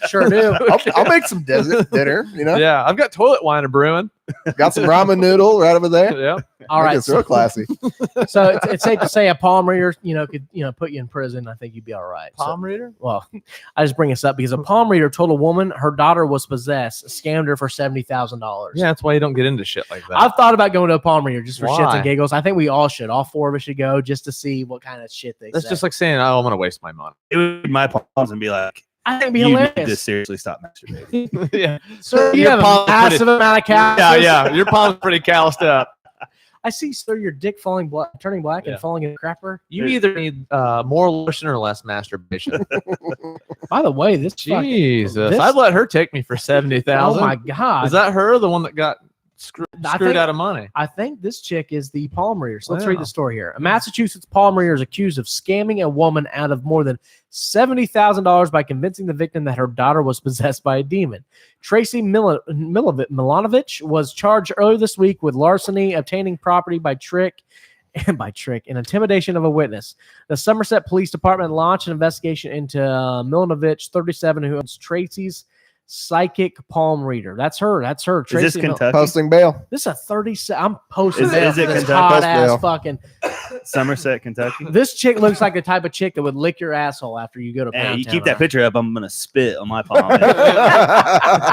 sure do. I'll make some dinner. You know, Yeah, I've got toilet wine a brewing. got some ramen noodle right over there. Yeah, All right. It's real classy. So it's safe to say a palm reader, could put you in prison. I think you'd be all right. palm reader. Well, I just bring this up because a palm reader told a woman her daughter was possessed, scammed her for $70,000. Yeah, that's why you don't get into shit like that. I've thought about going to a palm reader just for shits Why? and giggles. I think we all should. All four of us should go just to see what kind of shit they That's say. just like saying, "Oh, I'm going to waste my money." It would be my palms and be like, I think it'd be you need to hilarious. seriously stop masturbating. Yeah, Sir, you Your have a palm's massive pretty- amount of calluses. yeah. Your palm's pretty calloused up. I see, sir, your dick turning black Yeah. and falling in a crapper. You either need more lotion or less masturbation. By the way, this fucking- Jesus, this- I'd let her take me for oh 70,000. my god, Is that her, the one that got screwed I think- out of money? I think this chick is the palm reader. So let's Wow. read the story here. A Massachusetts palm reader is accused of scamming a woman out of more than $70,000 by convincing the victim that her daughter was possessed by a demon. Tracy Milanovich was charged earlier this week with larceny, obtaining property by trick, and intimidation of a witness. The Somerset Police Department launched an investigation into Milanovich, 37, who owns Tracy's Psychic Palm Reader. That's her. Tracy Is this Kentucky? Posting bail. This is a 37. I'm posting Is this it this Kentucky? hot Post ass bail. fucking. Somerset, Kentucky? This chick looks like the type of chick that would lick your asshole after you go to Hey, Pound you Town, keep that right? picture up, I'm going to spit on my palm.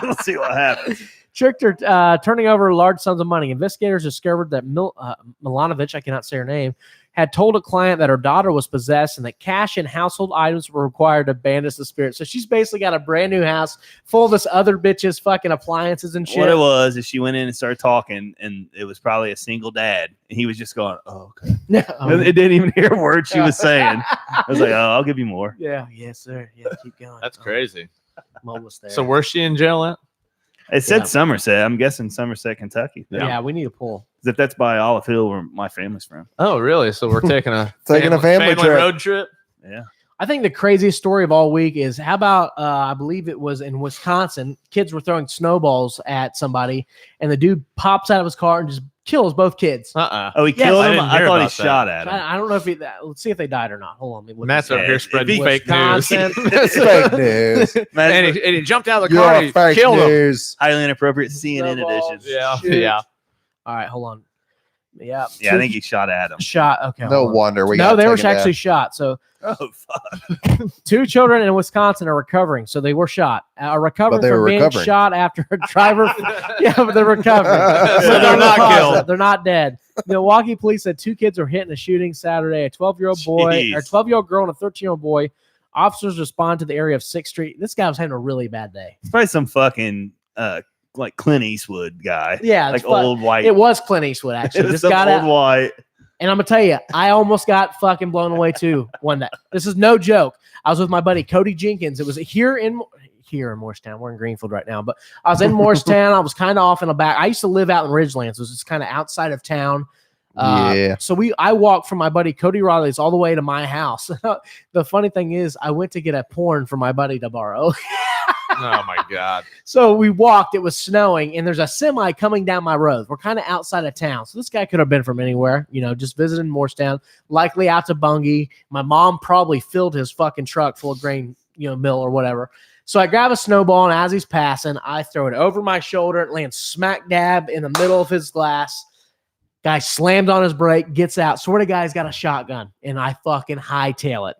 We'll see what happens. Tricked her, turning over large sums of money. Investigators discovered that Milanovich, I cannot say her name, had told a client that her daughter was possessed and that cash and household items were required to banish the spirit. So she's basically got a brand new house full of this other bitch's fucking appliances and shit. What it was is she went in and started talking, and it was probably a single dad. And he was just going, oh, okay. It didn't even hear a word she was saying. I was like, oh, I'll give you more. Yeah, yes, sir. Yeah, keep going. That's crazy. I'm almost there. So where's she in jail at? It said Yeah. Somerset. I'm guessing Somerset, Kentucky. yeah, we need a pull. If that's by Olive Hill, where my family's from. Oh, really? So we're taking a Family trip. road trip. Yeah. I think the craziest story of all week is how about I believe it was in Wisconsin. Kids were throwing snowballs at somebody, and the dude pops out of his car and just kills both kids. Oh, he Yes. killed I him? didn't I hear thought he about that. shot at him. I don't know if let's see if they died or not. Hold on. Let me look Matt's this over up. here if spreading he- fake news. Wisconsin. It's fake news. And he jumped out of the You're car a and he fake killed him. news. Highly inappropriate CNN Snowballs. edition. Yeah, Shoot. yeah. All right, hold on. Yeah, Yeah, I think he shot at him. shot. Okay, No hold on. wonder we. No, gotta they were take it actually down. shot. So Oh, fuck. 2 children in Wisconsin are recovering. So they were shot. Recovering But they from were being recovering. shot after a driver. Yeah, but they're recovering. So they're not killed. They're not dead. Milwaukee police said 2 kids were hit in a shooting Saturday. A 12-year-old boy, or Jeez. 12-year-old girl, and a 13-year-old boy Officers respond to the area of 6th Street. This guy was having a really bad day. It's probably some fucking like Clint Eastwood guy. Yeah, like old white. It was Clint Eastwood actually. Just Just got old out. white. And I'm gonna tell you, I almost got fucking blown away too one day. This is no joke. I was with my buddy Cody Jenkins. It was here in Morristown. We're in Greenfield right now, but I was in Morristown. I was kind of off in the back. I used to live out in Ridgeland, so it was just kind of outside of town. So I walked from my buddy Cody Riley's all the way to my house. The funny thing is, I went to get a porn for my buddy to borrow. Oh my God. So we walked, it was snowing, and there's a semi coming down my road. We're kind of outside of town. So this guy could have been from anywhere, just visiting Morristown, likely out to Bungie. My mom probably filled his fucking truck full of grain, mill or whatever. So I grab a snowball, and as he's passing, I throw it over my shoulder. It lands smack dab in the middle of his glass. Guy slammed on his brake, gets out. Swear to God, he's got a shotgun, and I fucking hightail it.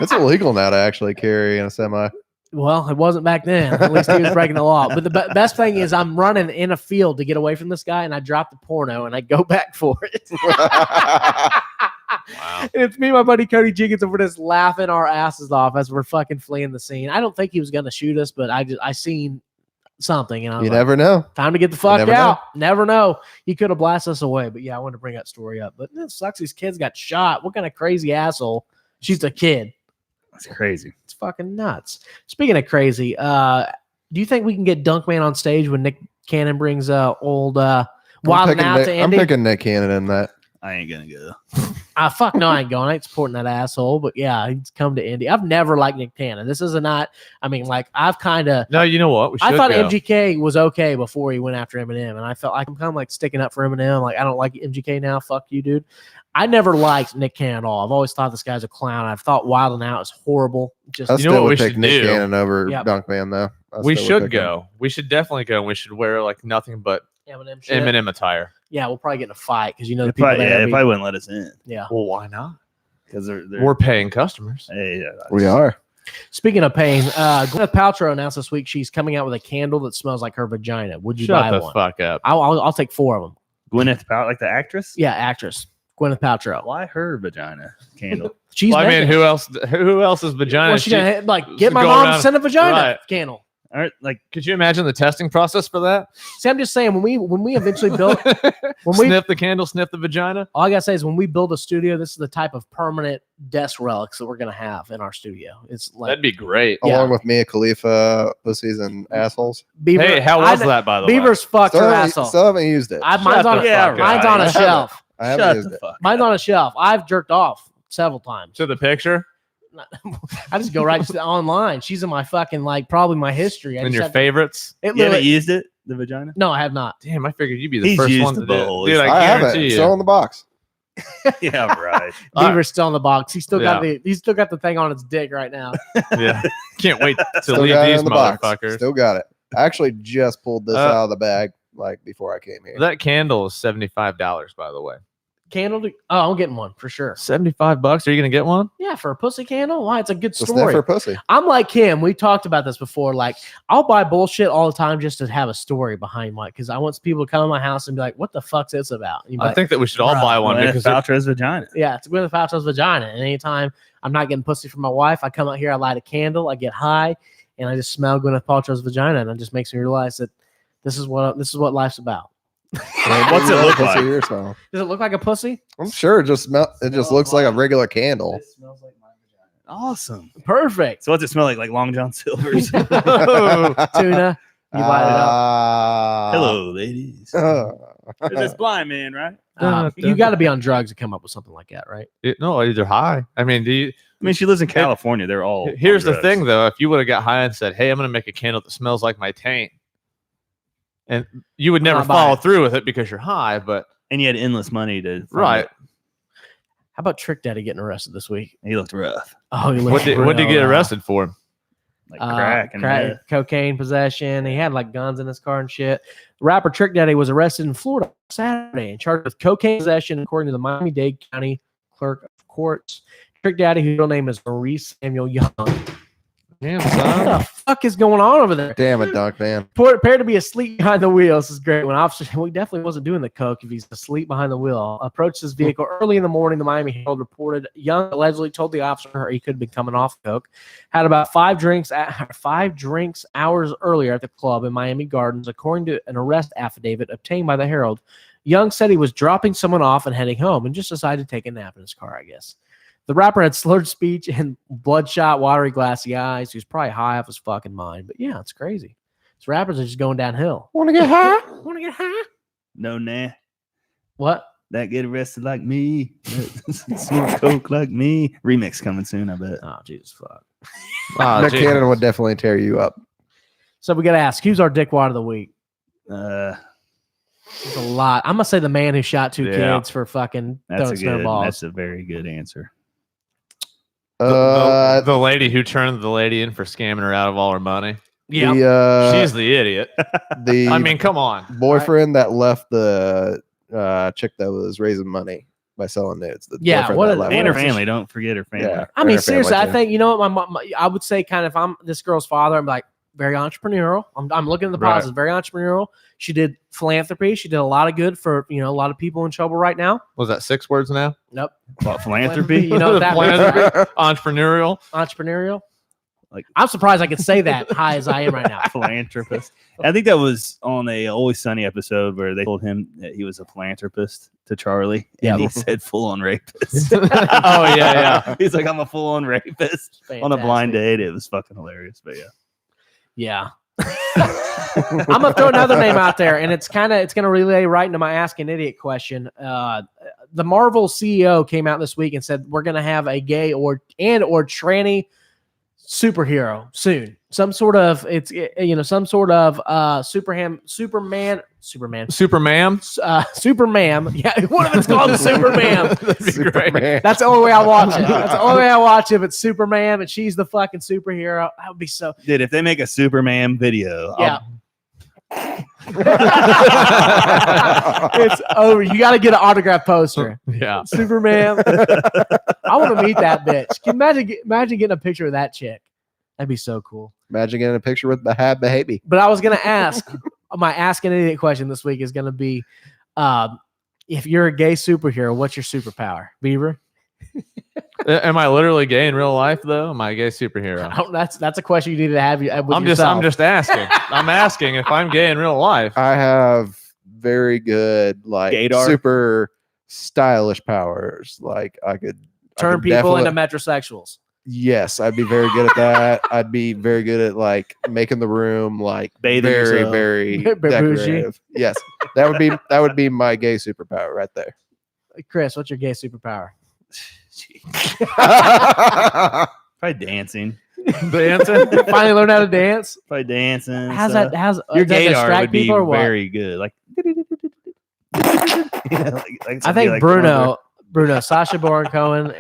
It's illegal now to actually carry in a semi. Well, it wasn't back then. At least he was breaking the law. But the best thing is I'm running in a field to get away from this guy, and I drop the porno, and I go back for it. Wow. And it's me and my buddy Cody Jenkins, and we're just laughing our asses off as we're fucking fleeing the scene. I don't think he was going to shoot us, but I seen something, and I was You like, never know. time to get the fuck never out. Never know. He could have blasted us away. But yeah, I wanted to bring that story up. But it sucks these kids got shot. What kind of crazy asshole? She's a kid. That's crazy. It's fucking nuts. Speaking of crazy, do you think we can get Dunkman on stage when Nick Cannon brings old Wild and Out to I'm Indy? picking Nick Cannon in that. I ain't gonna go. Fuck no, I ain't going. I ain't supporting that asshole. But yeah, he's come to Indy. I've never liked Nick Cannon. This is not. I mean, like I've kind of. No, you know what? We should I thought go. MGK was okay before he went after Eminem, and I felt like I'm kind of like sticking up for Eminem. Like I don't like MGK now. Fuck you, dude. I never liked Nick Cannon at all. I've always thought this guy's a clown. I've thought Wild and Out is horrible. Just I You know still what would we pick should Nick do? Cannon over Yep. Dunkman though. We still would should pick him. go. We should definitely go. And we should wear like nothing but Eminem shit. Eminem attire. Yeah, we'll probably get in a fight because the If people I, there. yeah, will if be- I wouldn't let us in, yeah. Well, why not? because they're We're paying customers. Hey, We are. Speaking of pain, Gwyneth Paltrow announced this week she's coming out with a candle that smells like her vagina. Would you Shut buy the one? fuck up. I'll take 4 of them. Gwyneth Paltrow, like the actress. Yeah, actress Gwyneth Paltrow. Why her vagina candle? She's Well, I mean, making- who else's vagina? Well, she's gonna get my go mom to around- send a vagina Right. candle. All right, like Could you imagine the testing process for that? See, I'm just saying when we eventually build when we Sniff the candle, sniff the vagina. all I gotta say is when we build a studio, this is the type of permanent desk relics that we're gonna have in our studio. It's like That'd be great. Yeah. Along with Mia Khalifa, pussies and assholes. Beaver. Hey, how was that, by the way? Beaver's fucked her asshole. Still haven't used it. Mine's Shut on the fuck mine's up. on I a haven't. shelf. I haven't shut used the it. fuck. Mine's on a shelf. I've jerked off several times. To the picture I just go right to online. She's in my fucking probably my history. I and just your have to- favorites. It You haven't literally, used it, the vagina? no, I have not. Damn, I figured you'd be the He's first used one the to do it. bowls. Dude, I I haven't. guarantee It's you. still in the box. Yeah, right. Beaver's still in the box. He's still got Yeah. he's still got the thing on his dick right now. Yeah. Can't wait to Still leave got it these in the box. motherfuckers. Still got it. I actually just pulled this out of the bag before I came here. That candle is $75, by the way. Candle? Oh, I'm getting one for sure. $75? Are you gonna get one? Yeah, for a pussy candle? Why? It's a good It's a story. sniffer pussy. I'm like him. We talked about this before. Like, I'll buy bullshit all the time just to have a story behind my, because I want people to come to my house and be like, what the fuck's this about? And you'd be I like, think that we should all Bruh. buy one Gwyneth because Paltrow's vagina. yeah, it's Gwyneth Paltrow's vagina. And anytime I'm not getting pussy from my wife, I come out here, I light a candle, I get high, and I just smell Gwyneth Paltrow's vagina, and it just makes me realize that this is what life's about. What's it look Pussy like? ear smell. Does it look like a pussy? I'm sure it just looks like a regular candle. It smells like my vagina. Awesome. Perfect. So what's it smell like Long John Silver's? Tuna. You light it up. Hello, ladies. There's this blind man, right? You got to be on drugs to come up with something like that, right? no, either high. I mean, I mean, she lives in California. They're all. here's on the drugs. thing, though. If you would have got high and said, "Hey, I'm gonna make a candle that smells like my taint," and you would never Not buy follow it. through with it because you're high, but And you had endless money to. find right. it. How about Trick Daddy getting arrested this week? He looked rough. Oh, he What did he get arrested for? Like crack and meth. cocaine possession. He had like guns in his car and shit. Rapper Trick Daddy was arrested in Florida Saturday and charged with cocaine possession, according to the Miami-Dade County Clerk of Courts. Trick Daddy, whose real name is Maurice Samuel Young, Damn, What son. the fuck is going on over there? Damn it, Dunk Man. Prepared to be asleep behind the wheel. This is great. When officer, he definitely wasn't doing the coke if he's asleep behind the wheel. Approached his vehicle early in the morning. The Miami Herald reported Young allegedly told the officer he could have been coming off coke. Had about 5 drinks hours earlier at the club in Miami Gardens, according to an arrest affidavit obtained by the Herald. Young said he was dropping someone off and heading home and just decided to take a nap in his car, I guess. The rapper had slurred speech and bloodshot, watery, glassy eyes. He was probably high off his fucking mind. But yeah, it's crazy. These rappers are just going downhill. Want to get high? Want to get high? No, nah. What? That get arrested like me. Smoke coke like me. Remix coming soon, I bet. Oh, Jesus fuck. Nick Cannon would definitely tear you up. So we got to ask, who's our dickwad of the week? There's a lot. I'm going to say the man who shot 2 kids for fucking throwing snowballs. That's a very good answer. The lady who turned the lady in for scamming her out of all her money. Yeah, she's the idiot. I mean, come on. Boyfriend that left the chick that was raising money by selling nudes. The and her family. Don't forget her family. Yeah, I mean, seriously, I think, you know what, I would say kind of, if I'm this girl's father, I'm like, very entrepreneurial. I'm looking at the positive. Very entrepreneurial. She did philanthropy. She did a lot of good for, a lot of people in trouble right now. Was that 6 words now? Nope. What, philanthropy? You know what that means? Entrepreneurial. Like, I'm surprised I could say that high as I am right now. Philanthropist. I think that was on a Always Sunny episode where they told him that he was a philanthropist to Charlie, and he said full-on rapist. Oh yeah. He's like, I'm a full-on rapist on a blind date. It was fucking hilarious, but yeah. I'm gonna throw another name out there, and it's gonna relay right into my Ask an Idiot question. The Marvel CEO came out this week and said we're gonna have a gay or tranny superhero soon. Some sort of Superman. Yeah, what if it's called Superman? That'd be great. That's the only way I watch it. That's the only way I watch it. If it's Superman and she's the fucking superhero, that would be so. Dude, if they make a Superman video, yeah. It's over. You got to get an autograph poster. Yeah, Superman. I want to meet that bitch. Can you imagine getting a picture of that chick? That'd be so cool. Imagine getting a picture with Bahab Bahabi. But I was gonna ask, my Ask an Idiot question this week is gonna be, if you're a gay superhero, what's your superpower, Beaver? Am I literally gay in real life though? Am I a gay superhero? That's a question you need to have. I'm just asking. I'm asking if I'm gay in real life. I have very good Gaydar? super stylish powers. Like I could turn people into metrosexuals. Yes, I'd be very good at that. I'd be very good at making the room very decorative. Yes, that would be my gay superpower right there. Chris, what's your gay superpower? Probably dancing. Dancing? Finally learned how to dance? Probably dancing. How's your gaydar would be people very good. Like I think Bruno, Sacha Baron Cohen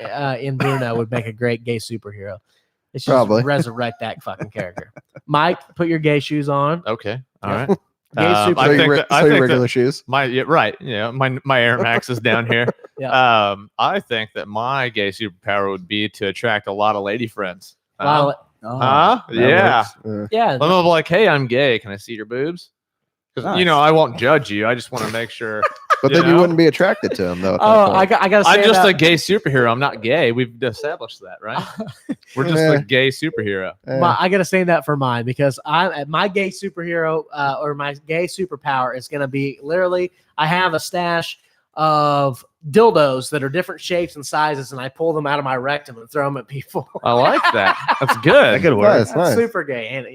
in Bruno would make a great gay superhero. It's just probably resurrect that fucking character. Mike, put your gay shoes on. Okay, all right. Gay superhero. I think regular shoes. My Air Max is down here. Yeah. I think that my gay superpower would be to attract a lot of lady friends. Yeah. Yeah. I'm like, hey, I'm gay. Can I see your boobs? Because I won't judge you. I just want to make sure. But then you wouldn't be attracted to him, though. I gotta say I'm just a gay superhero. I'm not gay. We've established that, right? We're just a gay superhero. I gotta say that for mine because my gay superhero or my gay superpower is gonna be literally I have a stash of dildos that are different shapes and sizes, and I pull them out of my rectum and throw them at people. I like that. That's good. That could work. Nice. Super gay, and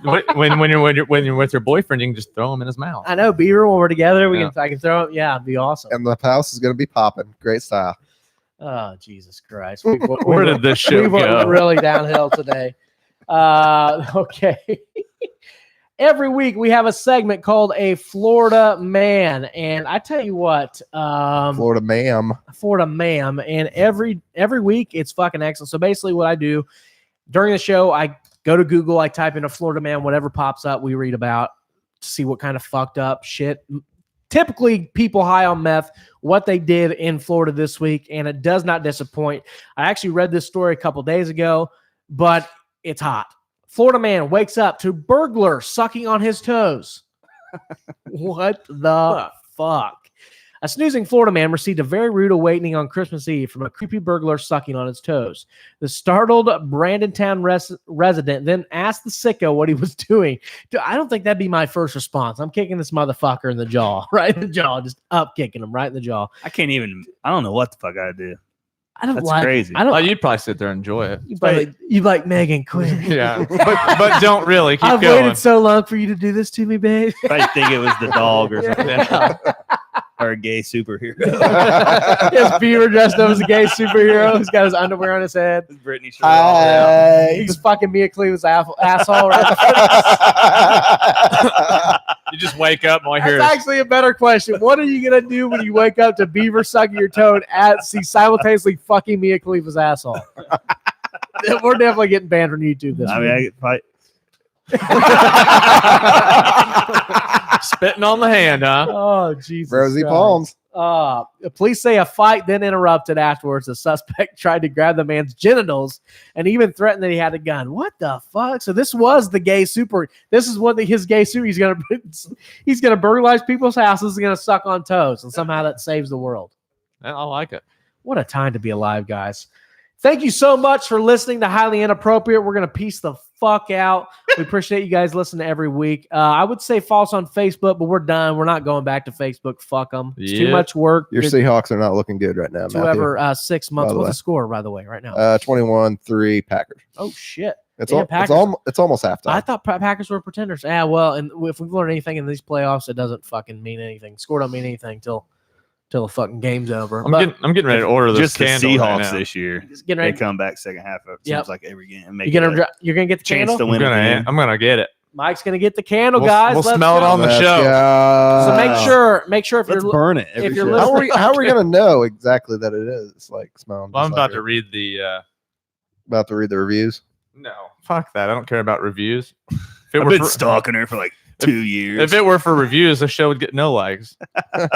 when you're with your boyfriend, you can just throw them in his mouth. I know, Beaver. When we're together, I can throw them. Yeah, it'd be awesome. And the house is gonna be popping. Great style. Oh, Jesus Christ! Where did this show go? We went really downhill today. Okay. Every week we have a segment called a Florida Man, and I tell you what, Florida ma'am, and every week it's fucking excellent. So basically, what I do during the show, I go to Google, I type in a Florida Man, whatever pops up, we read about to see what kind of fucked up shit. Typically, people high on meth, what they did in Florida this week, and it does not disappoint. I actually read this story a couple days ago, but It's hot. Florida man wakes up to burglar sucking on his toes. What the fuck? A snoozing Florida man received a very rude awakening on Christmas Eve from a creepy burglar sucking on his toes. The startled Brandontown resident then asked the sicko what he was doing. Dude, I don't think that'd be my first response. I'm kicking this motherfucker in the jaw, right in the jaw, just up kicking him right in the jaw. I don't know what the fuck I'd do. That's crazy. I don't. Oh, you'd probably sit there and enjoy it. You like Megan, quit. Yeah, but don't really. Keep I've going. waited so long for you to do this to me, babe. I think it was the dog or something. Yeah. Or a gay superhero. His beaver dressed up as a gay superhero. He's got his underwear on his head. Britney He's fucking Mia Khalifa's asshole. Right? You just wake up and all you hear That's is, actually a better question. What are you gonna do when you wake up to beaver sucking your toe and simultaneously fucking Mia Khalifa's asshole? We're definitely getting banned from YouTube this week. I get fight. spitting on the hand, huh? Oh, Jesus. Rosie Christ. Palms. Police say a fight then interrupted afterwards. The suspect tried to grab the man's genitals and even threatened that he had a gun. What the fuck? So this was the gay super. This is what his gay super. He's gonna burglarize people's houses. He's gonna suck on toes, and somehow that saves the world. I like it. What a time to be alive, guys. Thank you so much for listening to Highly Inappropriate. We're going to peace the fuck out. We appreciate you guys listening every week. I would say follow us on Facebook, but we're done. We're not going back to Facebook. Fuck them. It's too much work. Your Seahawks are not looking good right now, Matthew. Whoever 6 months. What's the score, by the way, right now? 21-3 Packers. Oh, shit. It's almost halftime. I thought Packers were pretenders. Yeah, well, and if we've learned anything in these playoffs, it doesn't fucking mean anything. Score don't mean anything till the fucking game's over. I'm getting ready to order this just the candle Seahawks right now. this year. They come back second half. It seems like every game. You're gonna get the chance candle? to win. I'm gonna get it. Mike's gonna get the candle, guys. We'll Let's smell it go. on the show. So make sure if Let's you're burn it. if you're How listening, are we gonna know exactly that it is like smelling? Well, I'm just about like to it? read the. About to read the reviews. No, fuck that. I don't care about reviews. If I've been stalking her for like 2 years. If it were for reviews, the show would get no likes. all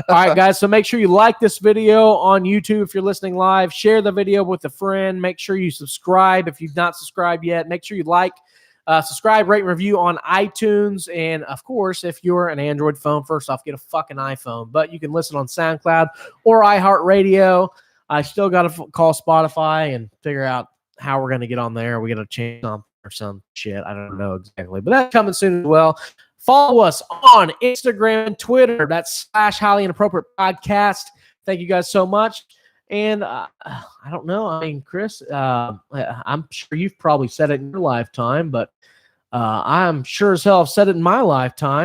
right, guys. So make sure you like this video on YouTube if you're listening live. Share the video with a friend. Make sure you subscribe if you've not subscribed yet. Make sure you subscribe, rate, and review on iTunes. And of course, if you're an Android phone, first off, get a fucking iPhone. But you can listen on SoundCloud or iHeartRadio. I still got to call Spotify and figure out how we're going to get on there. We got to change something or some shit. I don't know exactly, but that's coming soon as well. Follow us on Instagram and Twitter. That's /Highly Inappropriate Podcast. Thank you guys so much. And I don't know. I mean, Chris, I'm sure you've probably said it in your lifetime, but I'm sure as hell I've said it in my lifetime.